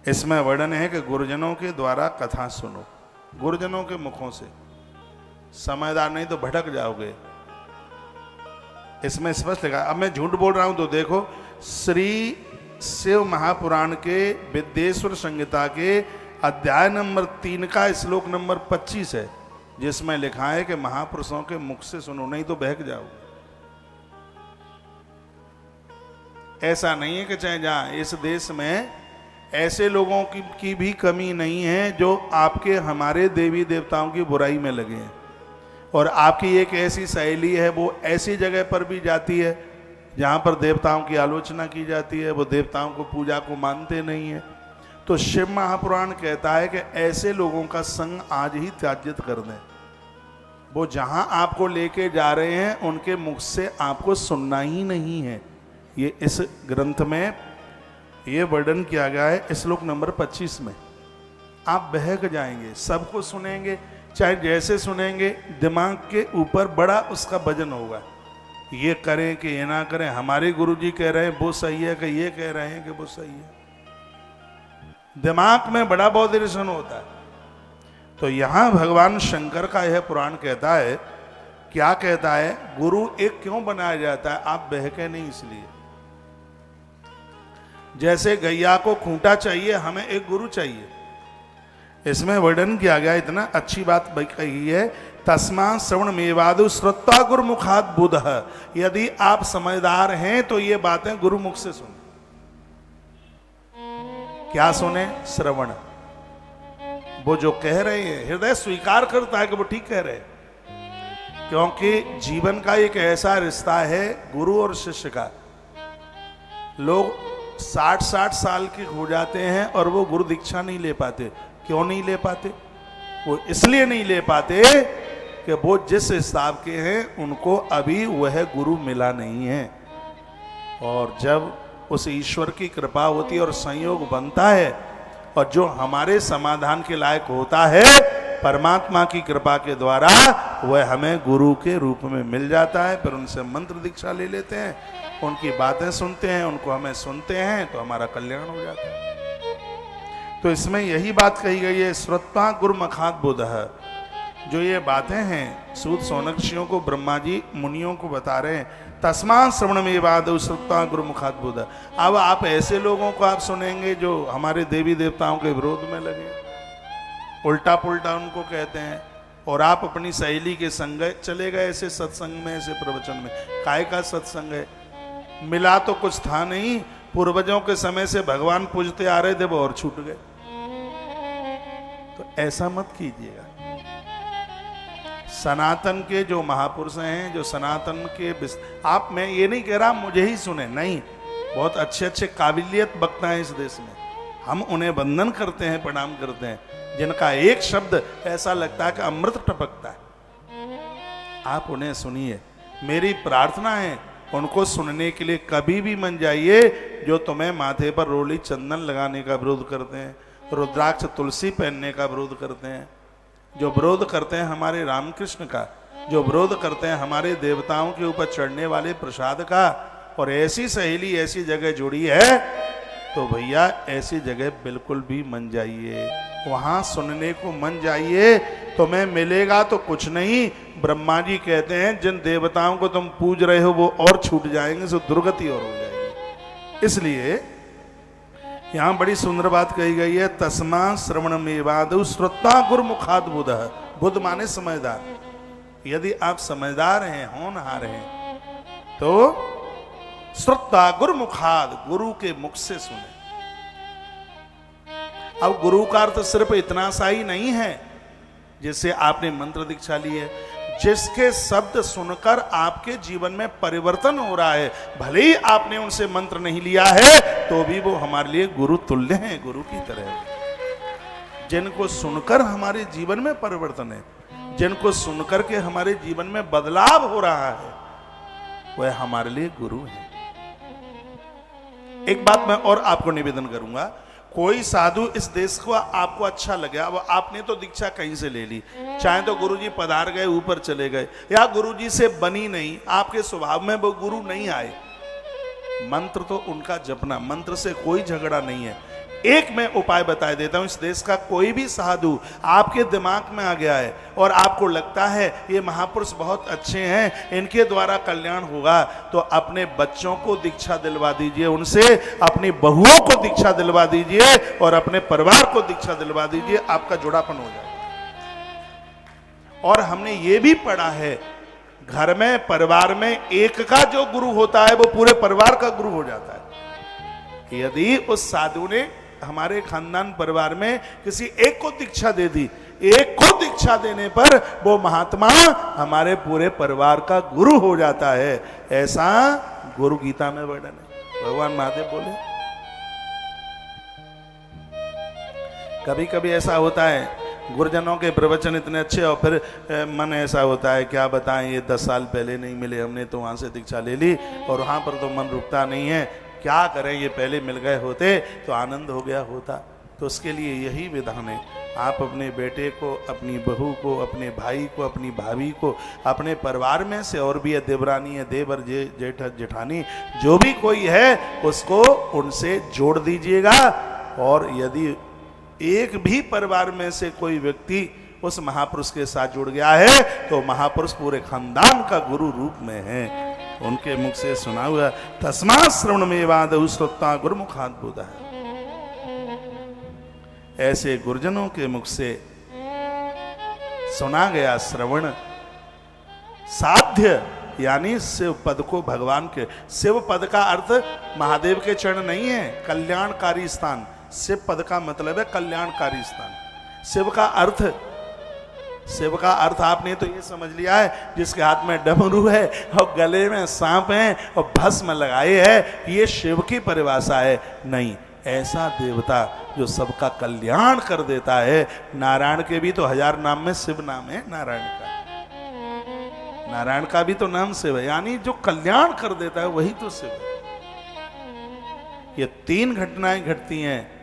इसमें वर्णन है कि गुरुजनों के द्वारा कथा सुनो, गुरुजनों के मुखों से। समझदार नहीं तो भटक जाओगे। इसमें स्पष्ट लिखा। अब मैं झूठ बोल रहा हूं तो देखो, श्री शिव महापुराण के विद्येश्वर संहिता के अध्याय नंबर 3 का श्लोक नंबर 25 है, जिसमें लिखा है कि महापुरुषों के मुख से सुनो, नहीं तो बहक जाओगे। ऐसा नहीं है कि चाहे जहां इस देश में ऐसे लोगों की भी कमी नहीं है जो आपके हमारे देवी देवताओं की बुराई में लगे हैं, और आपकी एक ऐसी सहेली है वो ऐसी जगह पर भी जाती है जहां पर देवताओं की आलोचना की जाती है, वो देवताओं को पूजा को मानते नहीं है। तो शिव महापुराण कहता है कि ऐसे लोगों का संग आज ही त्याज्यत कर दें। वो जहां आपको लेके जा रहे हैं उनके मुख से आपको सुनना ही नहीं है। ये इस ग्रंथ में ये वर्णन किया गया है श्लोक नंबर 25 में। आप बहक जाएंगे, सबको सुनेंगे, चाहे जैसे सुनेंगे, दिमाग के ऊपर बड़ा उसका वजन होगा। ये करें कि ये ना करें, हमारे गुरुजी कह रहे हैं वो सही है, कि ये कह रहे हैं कि वो सही है। दिमाग में बड़ा बौद्धिशन होता है। तो यहां भगवान शंकर का यह पुराण कहता है, क्या कहता है, गुरु एक क्यों बनाया जाता है? आप बहके नहीं इसलिए। जैसे गैया को खूंटा चाहिए, हमें एक गुरु चाहिए। इसमें वर्णन किया गया, इतना अच्छी बात कही है, तस्मा श्रवण मेवादु श्रुत्वा गुरुमुखात बुधः। यदि आप समझदार हैं तो ये बातें गुरुमुख से सुने। क्या सुने? श्रवण। वो जो कह रहे हैं हृदय स्वीकार करता है कि वो ठीक कह रहे हैं, क्योंकि जीवन का एक ऐसा रिश्ता है गुरु और शिष्य का। लोग 60-60 साल के हो जाते हैं और वो गुरु दीक्षा नहीं ले पाते। क्यों नहीं ले पाते? वो इसलिए नहीं ले पाते कि वो जिस हिसाब के हैं उनको अभी वह गुरु मिला नहीं है। और जब उस ईश्वर की कृपा होती है और संयोग बनता है, और जो हमारे समाधान के लायक होता है, परमात्मा की कृपा के द्वारा वह हमें गुरु के रूप में मिल जाता है। फिर उनसे मंत्र दीक्षा ले लेते हैं, उनकी बातें सुनते हैं, उनको हमें सुनते हैं, तो हमारा कल्याण हो जाता है। तो इसमें यही बात कही गई है, श्रुत्वा गुरुमुखात बुधः। जो ये बातें हैं सूत सौनक्षियों को ब्रह्मा जी मुनियों को बता रहे हैं, तस्मात् श्रवणमेवादौ श्रुत्वा गुरुमुखात बुधः। अब आप ऐसे लोगों को आप सुनेंगे जो हमारे देवी देवताओं के विरोध में लगे, उल्टा पुल्टा उनको कहते हैं, और आप अपनी सहेली के संग चले गए ऐसे सत्संग में, ऐसे प्रवचन में। काय का सत्संग है? मिला तो कुछ था नहीं, पूर्वजों के समय से भगवान पूजते आ रहे थे, वो और छूट गए। तो ऐसा मत कीजिएगा। सनातन के जो महापुरुष हैं, जो सनातन के आप, मैं ये नहीं कह रहा मुझे ही सुने, नहीं, बहुत अच्छे अच्छे काबिलियत वक्ता हैं इस देश में। हम उन्हें वंदन करते हैं, प्रणाम करते हैं, जिनका एक शब्द ऐसा लगता है कि अमृत टपकता है। आप उन्हें सुनिए। मेरी प्रार्थना है उनको सुनने के लिए कभी भी मन जाइए। जो तुम्हें माथे पर रोली चंदन लगाने का विरोध करते हैं, रुद्राक्ष तुलसी पहनने का विरोध करते हैं, जो विरोध करते हैं हमारे रामकृष्ण का, जो विरोध करते हैं हमारे देवताओं के ऊपर चढ़ने वाले प्रसाद का, और ऐसी सहेली ऐसी जगह जुड़ी है, तो भैया ऐसी जगह बिल्कुल भी मन जाइए, वहां सुनने को मन जाइए। तुम्हें मिलेगा तो कुछ नहीं। ब्रह्मा जी कहते हैं जिन देवताओं को तुम पूज रहे हो वो और छूट जाएंगे, सो दुर्गति और हो जाएगी। इसलिए यहां बड़ी सुंदर बात कही गई है, तस्मा श्रवण मेवादु श्रुता गुरुमुखाद बुध। बुध माने समझदार। यदि आप समझदार हैं, होनहार हैं, तो श्रुता गुरुमुखाद, गुरु के मुख से सुने। अब गुरु का अर्थ सिर्फ इतना सा ही नहीं है जिससे आपने मंत्र दीक्षा ली है, जिसके शब्द सुनकर आपके जीवन में परिवर्तन हो रहा है। भले ही आपने उनसे मंत्र नहीं लिया है तो भी वो हमारे लिए गुरु तुल्य हैं, गुरु की तरह। जिनको सुनकर हमारे जीवन में परिवर्तन है, जिनको सुनकर के हमारे जीवन में बदलाव हो रहा है, वह हमारे लिए गुरु है। एक बात मैं और आपको निवेदन करूंगा, कोई साधु इस देश को आपको अच्छा लगे, अब आपने तो दीक्षा कहीं से ले ली, चाहे तो गुरुजी पधार गए ऊपर चले गए, या गुरुजी से बनी नहीं, आपके स्वभाव में वो गुरु नहीं आए, मंत्र तो उनका जपना, मंत्र से कोई झगड़ा नहीं है। एक मैं उपाय बता देता हूं, इस देश का कोई भी साधु आपके दिमाग में आ गया है और आपको लगता है ये महापुरुष बहुत अच्छे हैं, इनके द्वारा कल्याण होगा, तो अपने बच्चों को दीक्षा दिलवा दीजिए उनसे, अपनी बहुओं को दीक्षा दिलवा दीजिए और अपने परिवार को दीक्षा दिलवा दीजिए, आपका जुड़ापन हो जाए। और हमने ये भी पढ़ा है, घर में परिवार में एक का जो गुरु होता है वो पूरे परिवार का गुरु हो जाता है। यदि उस साधु ने हमारे खानदान परिवार में किसी एक को दीक्षा दे दी, एक को दीक्षा देने पर वो महात्मा हमारे पूरे परिवार का गुरु हो जाता है। ऐसा गुरु गीता में वर्णन है, भगवान महादेव बोले। कभी कभी ऐसा होता है गुरुजनों के प्रवचन इतने अच्छे और फिर मन ऐसा होता है क्या बताएं, ये 10 साल पहले नहीं मिले, हमने तो वहां से दीक्षा ले ली और वहां पर तो मन रुकता नहीं है, क्या करें, ये पहले मिल गए होते तो आनंद हो गया होता। तो उसके लिए यही विधान है, आप अपने बेटे को, अपनी बहू को, अपने भाई को, अपनी भाभी को, अपने परिवार में से और भी है, देवरानी है, देवर, जेठ, जेठानी, जो भी कोई है उसको उनसे जोड़ दीजिएगा। और यदि एक भी परिवार में से कोई व्यक्ति उस महापुरुष के साथ जुड़ गया है तो महापुरुष पूरे खानदान का गुरु रूप में है। उनके मुख से सुना हुआ तस्मा श्रवण मेवादहु श्रुत्वा गुरुमुखाद बुध है। ऐसे गुरुजनों के मुख से सुना गया श्रवण साध्य, यानी शिव पद को, भगवान के शिव पद का अर्थ महादेव के चरण नहीं है, कल्याणकारी स्थान। शिव पद का मतलब है कल्याणकारी स्थान। शिव का अर्थ आपने तो ये समझ लिया है जिसके हाथ में डमरू है और गले में सांप है और भस्म लगाए है, ये शिव की परिभाषा है। नहीं, ऐसा देवता जो सबका कल्याण कर देता है। नारायण के भी तो 1000 नाम में शिव नाम है, नारायण का भी तो नाम शिव है, यानी जो कल्याण कर देता है वही तो शिव है। ये 3 घटनाएं घटती हैं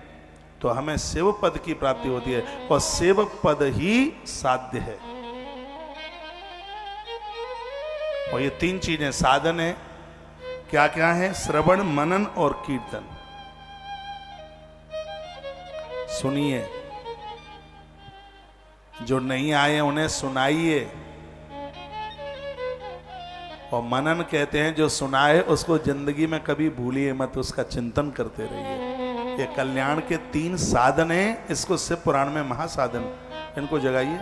तो हमें शिव पद की प्राप्ति होती है और शिव पद ही साध्य है। और ये 3 चीजें साधन है, क्या क्या है? श्रवण, मनन और कीर्तन। सुनिए, जो नहीं आए उन्हें सुनाइए। और मनन कहते हैं जो सुना है उसको जिंदगी में कभी भूलिए मत, उसका चिंतन करते रहिए। ये कल्याण के 3 साधन हैं, इसको शिव पुराण में महासाधन, इनको जगाइए।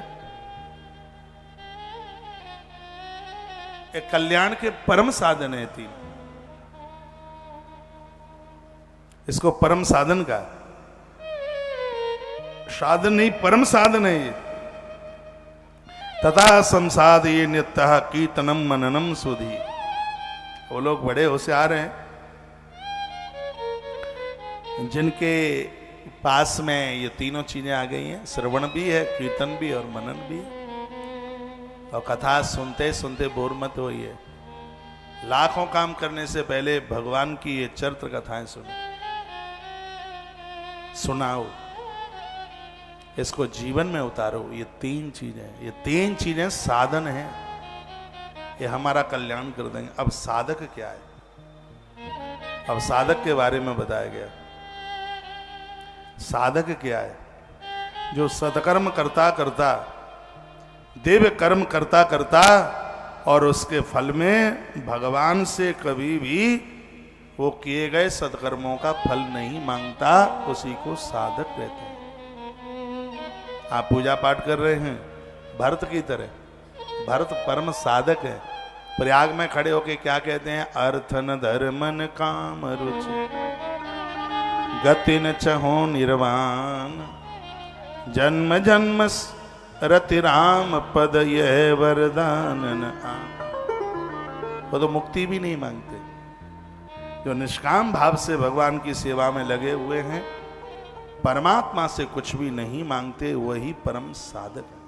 एक कल्याण के परम साधन है 3, इसको परम साधन का, साधन नहीं परम साधन है ये। तथा संसाद ये नित्य कीर्तनम मननम सुधी। वो लोग बड़े होशियार हैं जिनके पास में ये तीनों चीजें आ गई हैं, श्रवण भी है, कीर्तन भी और मनन भी है। और कथा सुनते सुनते बोर मत होइए, लाखों काम करने से पहले भगवान की ये चरित्र कथाएं सुनाओ, इसको जीवन में उतारो। ये 3 चीजें, ये 3 चीजें साधन हैं, ये हमारा कल्याण कर देंगे। अब साधक क्या है? अब साधक के बारे में बताया गया। साधक क्या है? जो सत्कर्म करता करता, दिव्य कर्म करता करता और उसके फल में भगवान से कभी भी वो किए गए सत्कर्मों का फल नहीं मांगता, उसी को साधक कहते हैं। आप पूजा पाठ कर रहे हैं भरत की तरह, भरत परम साधक है। प्रयाग में खड़े होके क्या कहते हैं? अर्थन धर्मन काम रुचि गति न चहो निर्वाण, जन्म जन्म रति राम पद यह वरदान आ। वो तो मुक्ति भी नहीं मांगते। जो निष्काम भाव से भगवान की सेवा में लगे हुए हैं, परमात्मा से कुछ भी नहीं मांगते, वही परम साधक है।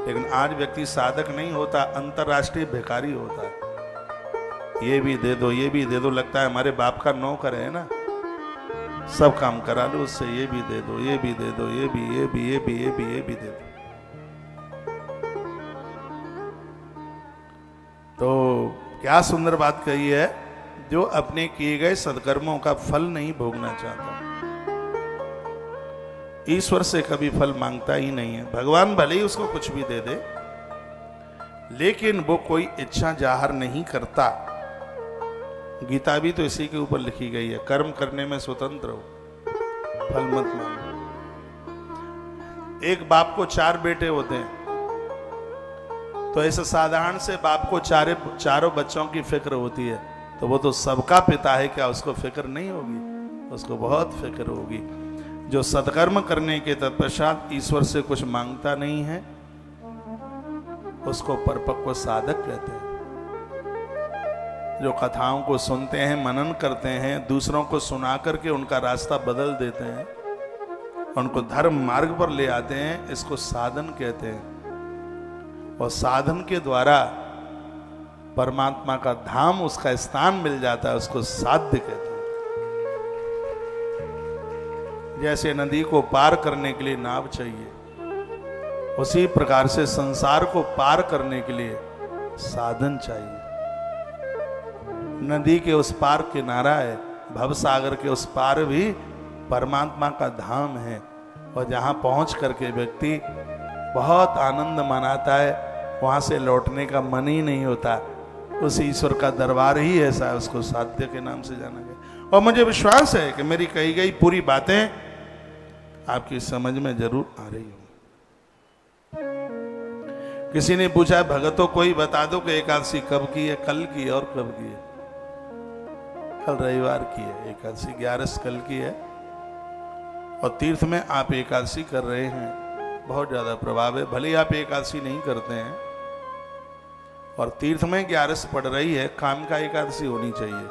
लेकिन आज व्यक्ति साधक नहीं होता, अंतर्राष्ट्रीय भिखारी होता है। ये भी दे दो, ये भी दे दो, लगता है हमारे बाप का नौकर है ना, सब काम करा लो उससे, ये भी दे दो, ये भी दे दो, ये भी दे दो। तो क्या सुंदर बात कही है, जो अपने किए गए सत्कर्मों का फल नहीं भोगना चाहता, ईश्वर से कभी फल मांगता ही नहीं है। भगवान भले ही उसको कुछ भी दे दे, लेकिन वो कोई इच्छा जाहिर नहीं करता। गीता भी तो इसी के ऊपर लिखी गई है, कर्म करने में स्वतंत्र हो, फल मत मांगो। एक बाप को 4 बेटे होते हैं, तो ऐसे साधारण से बाप को चारों बच्चों की फिक्र होती है, तो वो तो सबका पिता है, क्या उसको फिक्र नहीं होगी? उसको बहुत फिक्र होगी। जो सत्कर्म करने के तत्पश्चात ईश्वर से कुछ मांगता नहीं है, उसको परिपक्व साधक कहते हैं। जो कथाओं को सुनते हैं, मनन करते हैं, दूसरों को सुना करके उनका रास्ता बदल देते हैं, उनको धर्म मार्ग पर ले आते हैं, इसको साधन कहते हैं। और साधन के द्वारा परमात्मा का धाम, उसका स्थान मिल जाता है, उसको साध्य कहते हैं। जैसे नदी को पार करने के लिए नाव चाहिए, उसी प्रकार से संसार को पार करने के लिए साधन चाहिए। नदी के उस पार किनारा है, भव सागर के उस पार भी परमात्मा का धाम है, और जहां पहुंच करके व्यक्ति बहुत आनंद मनाता है, वहां से लौटने का मन ही नहीं होता। उस ईश्वर का दरबार ही ऐसा है, उसको साध्य के नाम से जाना गया। और मुझे विश्वास है कि मेरी कही गई पूरी बातें आपकी समझ में जरूर आ रही हो। किसी ने पूछा, भगतों कोई बता दो कि एकादशी कब की है? कल की है। और कब की है? कल रविवार की है एकादशी, 11 कल की है। और तीर्थ में आप एकादशी कर रहे हैं, बहुत ज्यादा प्रभाव है। भले ही आप एकादशी नहीं करते हैं और तीर्थ में 11 पड़ रही है, काम का एकादशी होनी चाहिए।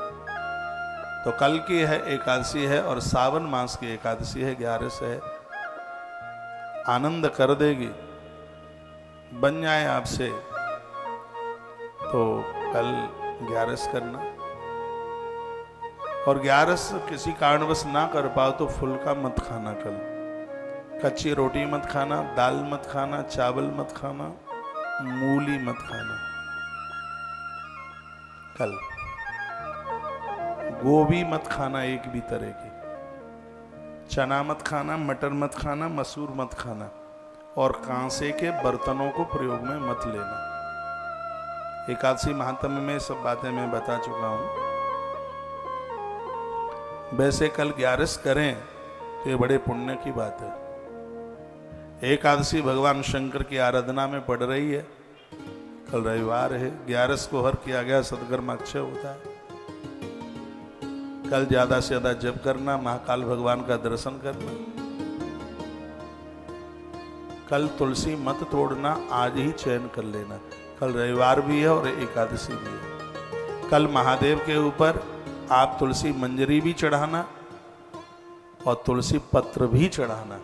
तो कल की है एकादशी है, और सावन मास की एकादशी है, 11 है। आनंद कर देगी, बन जाए आपसे तो कल 11 करना। और 11 किसी कारणवश ना कर पाओ तो फुल्का मत खाना कल, कच्ची रोटी मत खाना, दाल मत खाना, चावल मत खाना, मूली मत खाना कल। गोभी मत खाना एक भी तरह की, चना मत खाना, मटर मत खाना, मसूर मत खाना, और कांसे के बर्तनों को प्रयोग में मत लेना। एकादशी महात्म्य में सब बातें मैं बता चुका हूं। वैसे कल 11 करें तो ये बड़े पुण्य की बात है। एकादशी भगवान शंकर की आराधना में पड़ रही है, कल रविवार है, 11 को हर किया गया सत्कर्म अक्षय होता है। कल ज्यादा से ज्यादा जप करना, महाकाल भगवान का दर्शन करना। कल तुलसी मत तोड़ना, आज ही चयन कर लेना। कल रविवार भी है और एकादशी भी है। कल महादेव के ऊपर आप तुलसी मंजरी भी चढ़ाना और तुलसी पत्र भी चढ़ाना।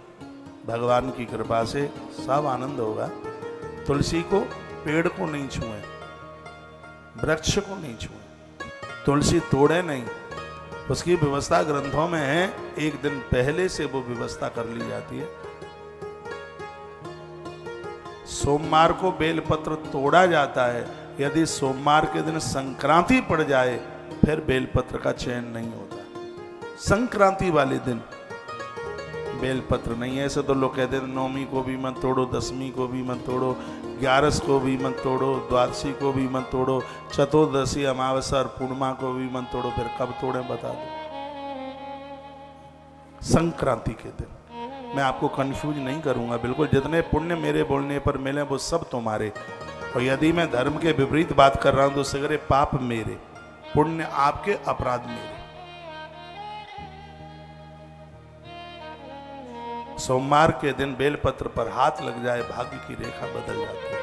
भगवान की कृपा से सब आनंद होगा। तुलसी को, पेड़ को नहीं छुएं, वृक्ष को नहीं छुए, तुलसी तोड़े नहीं। उसकी व्यवस्था ग्रंथों में है, एक दिन पहले से वो व्यवस्था कर ली जाती है। सोमवार को बेलपत्र तोड़ा जाता है, यदि सोमवार के दिन संक्रांति पड़ जाए फिर बेलपत्र का चयन नहीं होता। संक्रांति वाले दिन बेलपत्र नहीं है। ऐसे तो लोग कहते हैं नौमी को भी मत तोड़ो, दसवीं को भी मत तोड़ो, 11 को भी मत तोड़ो, द्वादशी को भी मत तोड़ो, चतुर्दशी, अमावस्या और पूर्णिमा को भी मत तोड़ो। फिर कब तोड़े बता दो। संक्रांति के दिन मैं आपको कंफ्यूज नहीं करूंगा बिल्कुल। जितने पुण्य मेरे बोलने पर मिले वो सब तुम्हारे, और यदि मैं धर्म के विपरीत बात कर रहा हूं तो सगरे पाप मेरे, पुण्य आपके, अपराध मेरे। सोमवार के दिन बेलपत्र पर हाथ लग जाए, भाग्य की रेखा बदल जाती है,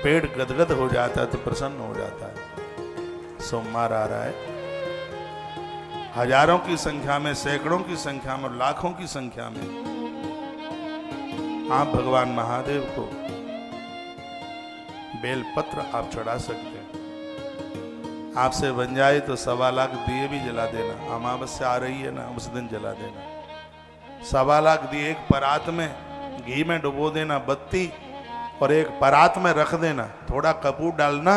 पेड़ गदगद हो जाता है तो प्रसन्न हो जाता है। सोमवार आ रहा है, हजारों की संख्या में, सैकड़ों की संख्या में, लाखों की संख्या में आप भगवान महादेव को बेलपत्र आप चढ़ा सकते हैं। आपसे बन जाए तो 1.25 लाख दिए भी जला देना। अमावस्या आ रही है ना, उस दिन जला देना। 1.25 लाख दिए एक परात में घी में डुबो देना, बत्ती, और एक परात में रख देना, थोड़ा कपूर डालना,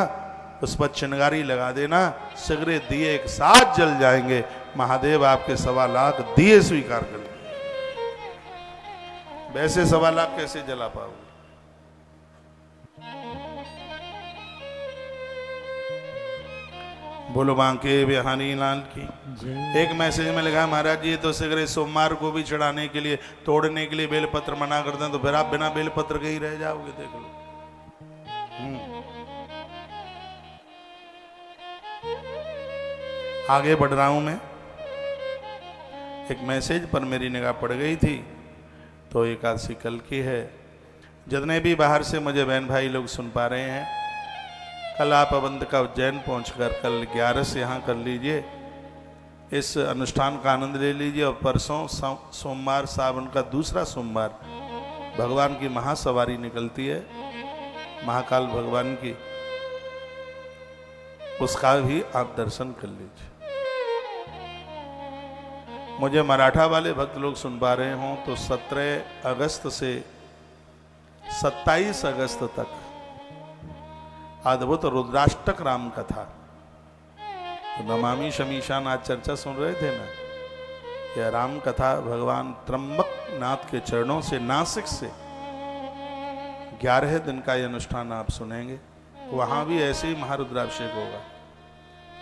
उस पर चिंगारी लगा देना, सगरे दिए एक साथ जल जाएंगे। महादेव आपके 1.25 लाख दिए स्वीकार कर लेंगे। वैसे 1.25 लाख कैसे जला पाओगे? बोलो बांके बिहारी लाल की। एक मैसेज में लिखा, महाराज जी ये तो सिगरेट सोमवार को भी चढ़ाने के लिए, तोड़ने के लिए बेलपत्र मना करते हैं, तो फिर आप बिना बेलपत्र के ही रह जाओगे। देख लो। आगे बढ़ रहा हूं मैं। एक मैसेज पर मेरी निगाह पड़ गई थी, तो एकादशी कल की है। जितने भी बाहर से मुझे बहन भाई लोग सुन पा रहे हैं, कल आप अवंतिका उज्जैन पहुंचकर कल 11 से यहाँ कर लीजिए, इस अनुष्ठान का आनंद ले लीजिए। और परसों सोमवार, सावन का दूसरा सोमवार, भगवान की महासवारी निकलती है, महाकाल भगवान की, उसका भी आप दर्शन कर लीजिए। मुझे मराठा वाले भक्त लोग सुन पा रहे हों तो 17 अगस्त से 27 अगस्त तक अद्भुत रुद्राष्टक राम कथा, तो नमामि शमीशान आज चर्चा सुन रहे थे ना, यह राम कथा भगवान त्र्यंबक नाथ के चरणों से, नासिक से 11 दिन का यह अनुष्ठान आप सुनेंगे। वहां भी ऐसे ही महारुद्राभिषेक होगा।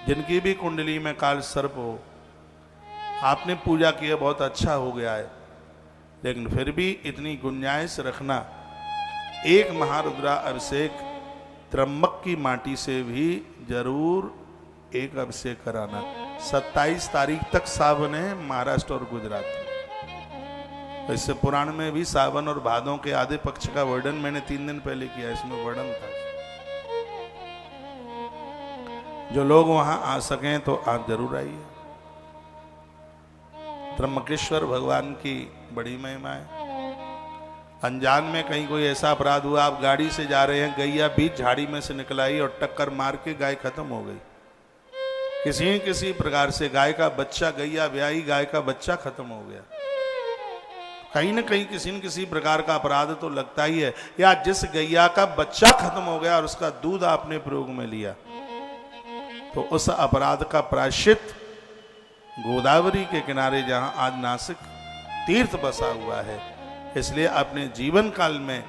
जिनकी भी कुंडली में काल सर्प हो, आपने पूजा किया बहुत अच्छा हो गया है, लेकिन फिर भी इतनी गुंजाइश रखना, एक महारुद्रा अभिषेक त्र्यंबक की माटी से भी जरूर एक अभिषेक कराना। 27 तारीख तक सावन है महाराष्ट्र और गुजरात में। तो इससे पुराण में भी सावन और भादों के आधे पक्ष का वर्णन मैंने 3 दिन पहले किया, इसमें वर्णन था। जो लोग वहां आ सकें तो आप जरूर आइए। त्र्यंबकेश्वर भगवान की बड़ी महिमा है। अनजान में कहीं कोई ऐसा अपराध हुआ, आप गाड़ी से जा रहे हैं, गैया बीच झाड़ी में से निकल आई और टक्कर मार के गाय खत्म हो गई। किसी प्रकार से गाय का बच्चा, गैया ब्याई, गाय का बच्चा खत्म हो गया। कहीं न कहीं किसी न किसी प्रकार का अपराध तो लगता ही है। या जिस गैया का बच्चा खत्म हो गया और उसका दूध आपने प्रयोग में लिया, तो उस अपराध का प्रायश्चित गोदावरी के किनारे, जहां आज नासिक तीर्थ बसा हुआ है, इसलिए अपने जीवन काल में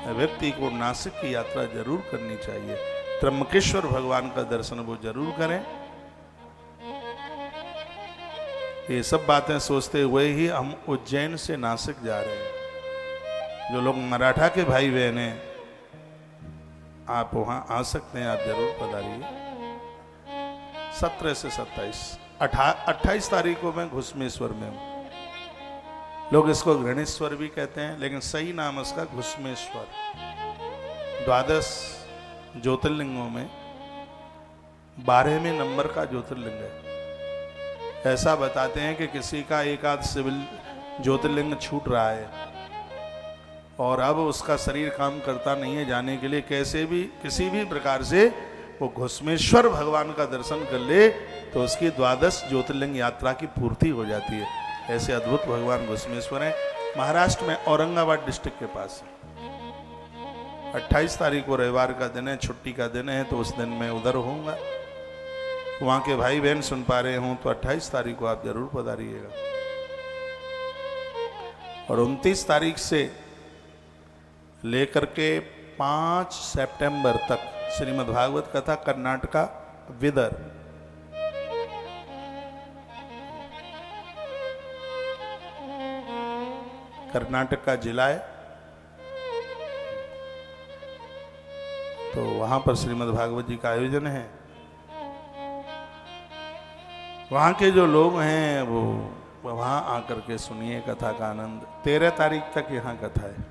व्यक्ति को नासिक की यात्रा जरूर करनी चाहिए। त्र्यंबकेश्वर भगवान का दर्शन वो जरूर करें। ये सब बातें सोचते हुए ही हम उज्जैन से नासिक जा रहे हैं। जो लोग मराठा के भाई बहन हैं, आप वहां आ सकते हैं, आप जरूर पधारिए। 17 से 28 तारीख को मैं घुसमेश्वर में हूं। लोग इसको घृणेश्वर भी कहते हैं, लेकिन सही नाम इसका घुसमेश्वर। 12 ज्योतिर्लिंगों में 12वें नंबर का ज्योतिर्लिंग है। ऐसा बताते हैं कि किसी का एक आध सिविल ज्योतिर्लिंग छूट रहा है और अब उसका शरीर काम करता नहीं है, जाने के लिए कैसे भी किसी भी प्रकार से वो घुसमेश्वर भगवान का दर्शन कर ले तो उसकी 12 ज्योतिर्लिंग यात्रा की पूर्ति हो जाती है। ऐसे अद्भुत भगवान घुसमेश्वर हैं। महाराष्ट्र में औरंगाबाद डिस्ट्रिक्ट के पास 28 तारीख को रविवार का दिन है, छुट्टी का दिन है, तो उस दिन मैं उधर होऊंगा। वहाँ के भाई बहन सुन पा रहे हों तो 28 तारीख को आप जरूर पधारिएगा। और 29 तारीख से लेकर के 5 सितंबर तक श्रीमद् भागवत कथा कर्नाटका विदर। कर्नाटक का जिला है, तो वहां पर श्रीमद् भागवत जी का आयोजन है। वहां के जो लोग हैं वो वहां आकर के सुनिए कथा का आनंद। 13 तारीख तक यहाँ कथा है।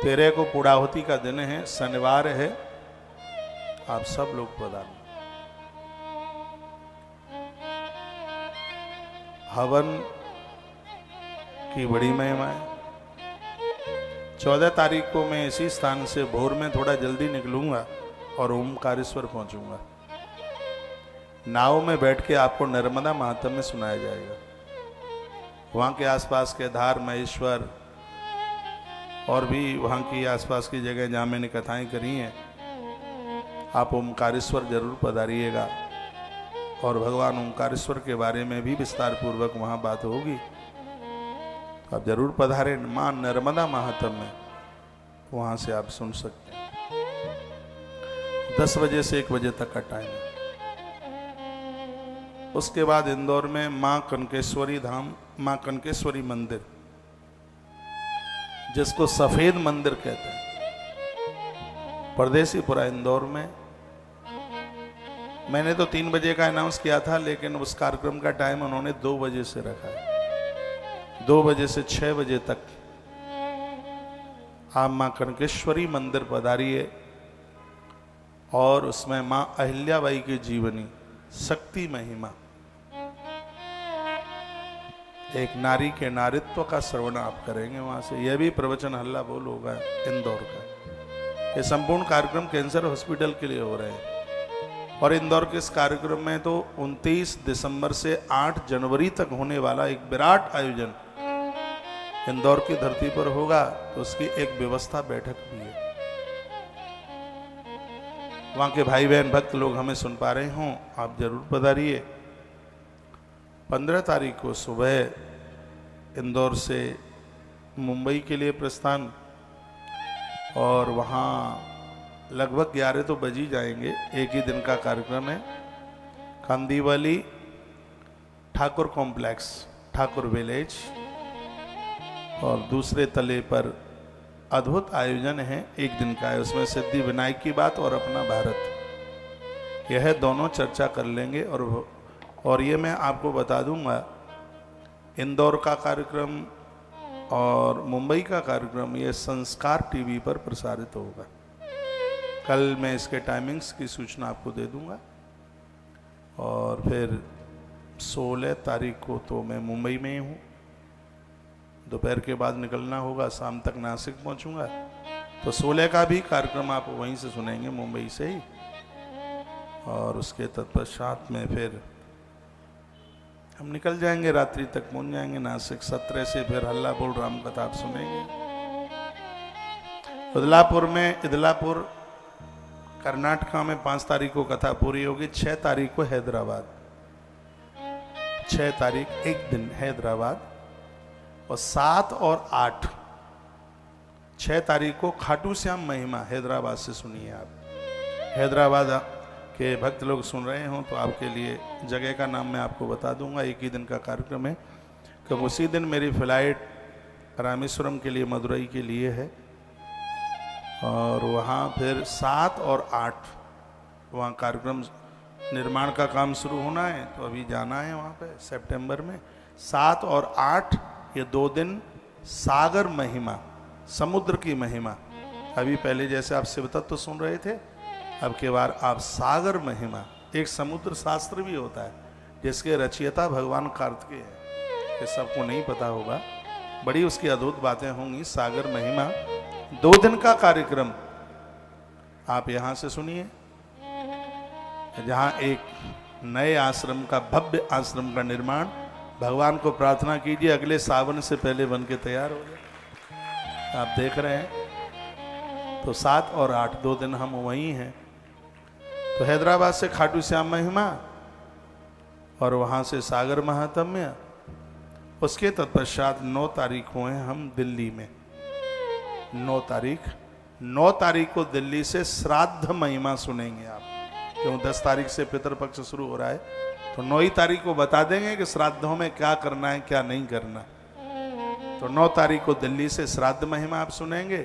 13 को पूर्णाहुति का दिन है, शनिवार है। आप सब लोग पधारें। हवन की बड़ी महिमा है। 14 तारीख को मैं इसी स्थान से भोर में थोड़ा जल्दी निकलूंगा और ओमकारेश्वर पहुंचूंगा। नाव में बैठ के आपको नर्मदा महात्म्य सुनाया जाएगा। वहाँ के आसपास के धार, महेश्वर और भी वहाँ की आसपास की जगह जहाँ मैंने कथाएं करी हैं, आप ओमकारेश्वर जरूर पधारिएगा। और भगवान ओमकारेश्वर के बारे में भी विस्तार पूर्वक वहाँ बात होगी। आप जरूर पधारें। माँ नर्मदा महात्म्य वहाँ से आप सुन सकते हैं। 10 बजे से 1 बजे तक का टाइम है। उसके बाद इंदौर में माँ कनकेश्वरी धाम, माँ कनकेश्वरी मंदिर, जिसको सफेद मंदिर कहते हैं, परदेसीपुरा इंदौर में। मैंने तो 3 बजे का अनाउंस किया था, लेकिन उस कार्यक्रम का टाइम उन्होंने 2 बजे से रखा है। 2 बजे से 6 बजे तक आप माँ कनकेश्वरी मंदिर पधारिए और उसमें माँ अहिल्याबाई की जीवनी, शक्ति महिमा, एक नारी के नारित्व का श्रवण आप करेंगे वहां से। यह भी प्रवचन हल्ला बोल होगा इंदौर का। ये संपूर्ण कार्यक्रम कैंसर हॉस्पिटल के लिए हो रहे हैं। और इंदौर के इस कार्यक्रम में तो 29 दिसंबर से 8 जनवरी तक होने वाला एक विराट आयोजन इंदौर की धरती पर होगा, तो उसकी एक व्यवस्था बैठक भी है। वहाँ के भाई बहन भक्त लोग हमें सुन पा रहे हों, आप जरूर पधारिए। 15 तारीख को सुबह इंदौर से मुंबई के लिए प्रस्थान, और वहाँ लगभग 11 तो बज ही जाएंगे। एक ही दिन का कार्यक्रम है। कांदीवली ठाकुर कॉम्प्लेक्स, ठाकुर विलेज, और दूसरे तले पर अद्भुत आयोजन है, एक दिन का है। उसमें सिद्धि विनायक की बात और अपना भारत, यह दोनों चर्चा कर लेंगे। और ये मैं आपको बता दूंगा, इंदौर का कार्यक्रम और मुंबई का कार्यक्रम ये संस्कार टीवी पर प्रसारित होगा। कल मैं इसके टाइमिंग्स की सूचना आपको दे दूंगा। और फिर 16 तारीख को तो मैं मुंबई में ही हूँ। दोपहर के बाद निकलना होगा, शाम तक नासिक पहुँचूँगा। तो 16 का भी कार्यक्रम आप वहीं से सुनेंगे, मुंबई से ही। और उसके तत्पश्चात में फिर हम निकल जाएंगे, रात्रि तक पहुँच जाएंगे नासिक। 17 से फिर हल्ला बोल राम कथा आप सुनेंगे। इदलापुर कर्नाटका में 5 तारीख को कथा पूरी होगी। 6 तारीख को हैदराबाद, 6 तारीख एक दिन हैदराबाद। और 7 और 8, 6 तारीख को खाटू श्याम महिमा हैदराबाद से सुनिए आप। हैदराबाद के भक्त लोग सुन रहे हों तो आपके लिए जगह का नाम मैं आपको बता दूंगा। एक ही दिन का कार्यक्रम है, क्योंकि उसी दिन मेरी फ्लाइट रामेश्वरम के लिए, मदुरई के लिए है। और वहाँ फिर 7 और 8 वहाँ कार्यक्रम निर्माण का काम शुरू होना है, तो अभी जाना है वहाँ पे सितंबर में। 7 और 8 ये 2 दिन सागर महिमा, समुद्र की महिमा। अभी पहले जैसे आप शिव तत्व सुन रहे थे, अब के बार आप सागर महिमा। एक समुद्र शास्त्र भी होता है जिसके रचयिता भगवान कार्तिकेय है, ये सबको नहीं पता होगा। बड़ी उसकी अद्भुत बातें होंगी। सागर महिमा 2 दिन का कार्यक्रम आप यहाँ से सुनिए। जहाँ एक नए आश्रम का, भव्य आश्रम का निर्माण, भगवान को प्रार्थना कीजिए अगले सावन से पहले बन के तैयार हो जाए। आप देख रहे हैं तो 7 और 8 2 दिन हम वहीं हैं। तो हैदराबाद से खाटू श्याम महिमा और वहाँ से सागर महात्म्य, उसके तत्पश्चात 9 तारीख को हैं हम दिल्ली में। 9 तारीख को दिल्ली से श्राद्ध महिमा सुनेंगे आप, क्यों 10 तारीख से पितरपक्ष शुरू हो रहा है, तो 9 तारीख को बता देंगे कि श्राद्धों में क्या करना है क्या नहीं करना। तो 9 तारीख को दिल्ली से श्राद्ध महिमा आप सुनेंगे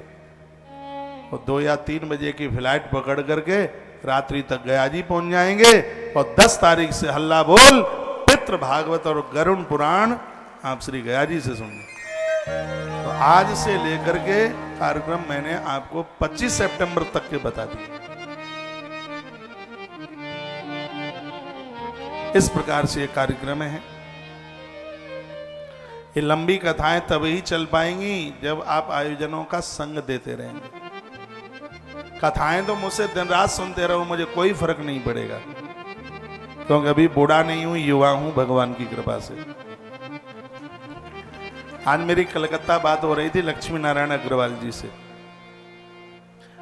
और 2 या 3 बजे की फ्लाइट पकड़ करके रात्रि तक गया जी पहुंच जाएंगे। और 10 तारीख से हल्ला बोल पितृ भागवत और गरुण पुराण आप श्री गया जी से सुनिए। तो आज से लेकर के कार्यक्रम मैंने आपको 25 सितंबर तक के बता दिए। इस प्रकार से ये कार्यक्रम है। ये लंबी कथाएं तभी चल पाएंगी जब आप आयोजनों का संग देते रहेंगे। कथाएं तो मुझसे दिन रात सुनते रहो, मुझे कोई फर्क नहीं पड़ेगा, क्योंकि अभी बूढ़ा नहीं हूं, युवा हूं भगवान की कृपा से। आज मेरी कलकत्ता बात हो रही थी लक्ष्मी नारायण अग्रवाल जी से।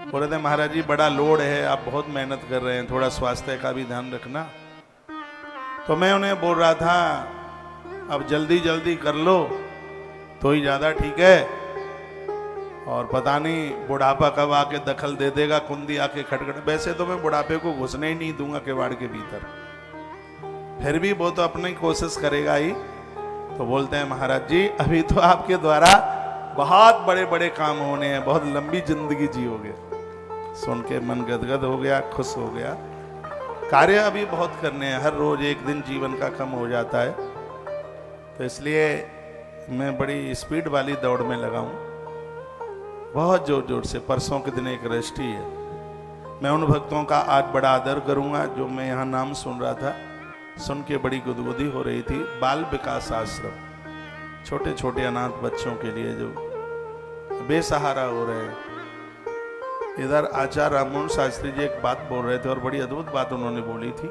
बोल रहे थे महाराज जी बड़ा लोड है, आप बहुत मेहनत कर रहे हैं, थोड़ा स्वास्थ्य का भी ध्यान रखना। तो मैं उन्हें बोल रहा था अब जल्दी जल्दी कर लो तो ही ज्यादा ठीक है, और पता नहीं बुढ़ापा कब आके दखल दे देगा, कुंदी आके खटखट। वैसे तो मैं बुढ़ापे को घुसने ही नहीं दूंगा किवाड़ के भीतर, फिर भी वो तो अपनी कोशिश करेगा ही। तो बोलते हैं महाराज जी अभी तो आपके द्वारा बहुत बड़े बड़े काम होने हैं, बहुत लंबी जिंदगी जियोगे। सुन के मन गदगद हो गया, खुश हो गया। कार्य अभी बहुत करने हैं, हर रोज एक दिन जीवन का कम हो जाता है, तो इसलिए मैं बड़ी स्पीड वाली दौड़ में लगा हूं, बहुत जोर जोर से। परसों के दिन एक रजिस्ट्री है, मैं उन भक्तों का आज बड़ा आदर करूंगा जो मैं यहाँ नाम सुन रहा था, सुन के बड़ी गुदगुदी हो रही थी। बाल विकास आश्रम, छोटे छोटे अनाथ बच्चों के लिए जो बेसहारा हो रहे हैं। इधर आचार्य राममोहन शास्त्री जी एक बात बोल रहे थे और बड़ी अद्भुत बात उन्होंने बोली थी।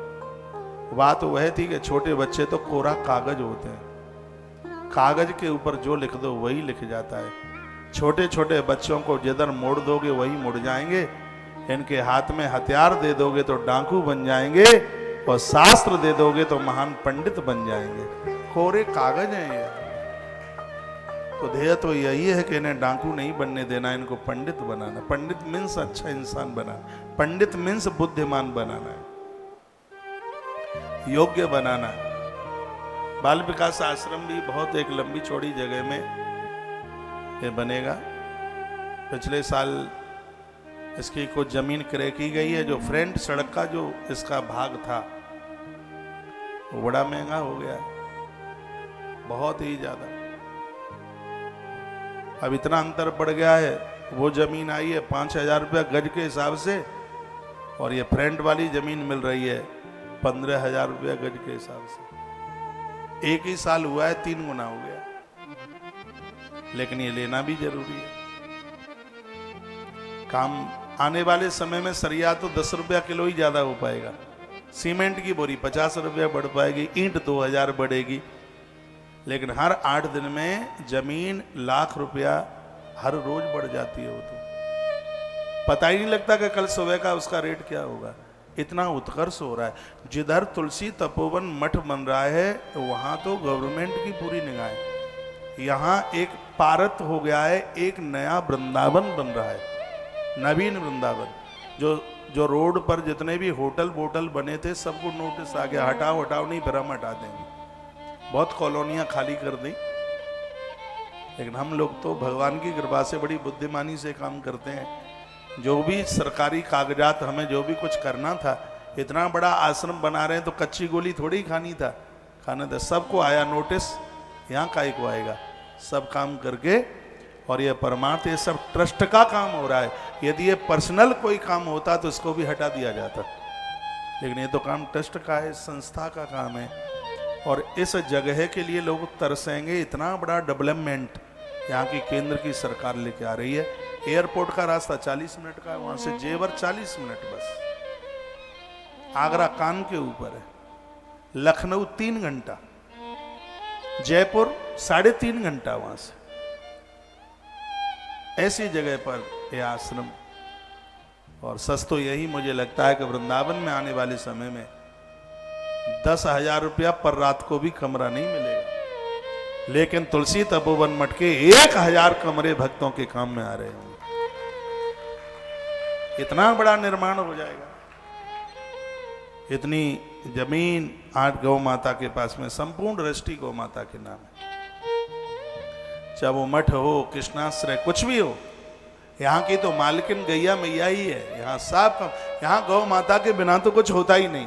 बात वह थी कि छोटे बच्चे तो कोरा कागज होते हैं, कागज के ऊपर जो लिख दो वही लिख जाता है। छोटे छोटे बच्चों को जिधर मोड़ दोगे वही मुड़ जाएंगे, इनके हाथ में हथियार दे दोगे तो डाकू बन जाएंगे, और शास्त्र दे दोगे तो महान पंडित बन जाएंगे। कोरे कागज हैं ये। तो ध्येय तो यही है कि इन्हें डाकू नहीं बनने देना, इनको पंडित बनाना। पंडित मीन्स अच्छा इंसान बनाना, पंडित मीन्स बुद्धिमान बनाना है, योग्य बनाना है। बाल विकास आश्रम भी बहुत एक लंबी चौड़ी जगह में ये बनेगा। पिछले साल इसकी कुछ जमीन क्रय की गई है। जो फ्रंट सड़क का जो इसका भाग था वो बड़ा महंगा हो गया, बहुत ही ज्यादा। अब इतना अंतर बढ़ गया है, वो जमीन आई है 5,000 रुपया गज के हिसाब से, और ये फ्रंट वाली जमीन मिल रही है 15,000 रुपया गज के हिसाब से। एक ही साल हुआ है 3 गुना हो गया, लेकिन ये लेना भी जरूरी है। काम आने वाले समय में सरिया तो 10 रुपया किलो ही ज्यादा हो पाएगा, सीमेंट की बोरी 50 रुपया बढ़ पाएगी, ईंट 2000 बढ़ेगी, लेकिन हर 8 दिन में जमीन लाख रुपया हर रोज बढ़ जाती है। वो तो पता ही नहीं लगता कि कल सुबह का उसका रेट क्या होगा। इतना उत्कर्ष हो रहा है। जिधर तुलसी तपोवन मठ बन रहा है वहां तो गवर्नमेंट की पूरी निगाह है। यहाँ एक पारत हो गया है, एक नया वृंदावन बन रहा है, नवीन वृंदावन। जो रोड पर जितने भी होटल बोटल बने थे सबको नोटिस आ गया, हटाओ हटाओ, नहीं फिर हम हटा देंगे। बहुत कॉलोनियां खाली कर दी, लेकिन हम लोग तो भगवान की कृपा से बड़ी बुद्धिमानी से काम करते हैं। जो भी सरकारी कागजात, हमें जो भी कुछ करना था, इतना बड़ा आश्रम बना रहे हैं तो कच्ची गोली थोड़ी ही खानी था, खाना था। सबको आया नोटिस, यहाँ काहे को आएगा, सब काम करके। और ये परमार्थ, ये सब ट्रस्ट का काम हो रहा है। यदि ये पर्सनल कोई काम होता तो इसको भी हटा दिया जाता, लेकिन ये तो काम ट्रस्ट का है, संस्था का काम है। और इस जगह के लिए लोग तरसेंगे। इतना बड़ा डेवलपमेंट यहाँ की केंद्र की सरकार लेके आ रही है। एयरपोर्ट का रास्ता 40 मिनट का है, वहां से जेवर 40 मिनट बस। आगरा कान के ऊपर है, लखनऊ 3 घंटा, जयपुर 3.5 घंटा वहां से। ऐसी जगह पर यह आश्रम, और सच तो यही मुझे लगता है कि वृंदावन में आने वाले समय में 10,000 रुपया पर रात को भी कमरा नहीं मिलेगा, लेकिन तुलसी तपोवन मठ के 1,000 कमरे भक्तों के काम में आ रहे होंगे। इतना बड़ा निर्माण हो जाएगा। इतनी जमीन 8 गौ माता के पास में, संपूर्ण रष्टि गौ माता के नाम है। चाहे वो मठ हो, कृष्णाश्रय, कुछ भी हो, यहाँ की तो मालकिन गैया मैया ही है। यहाँ सब, यहाँ गौ माता के बिना तो कुछ होता ही नहीं।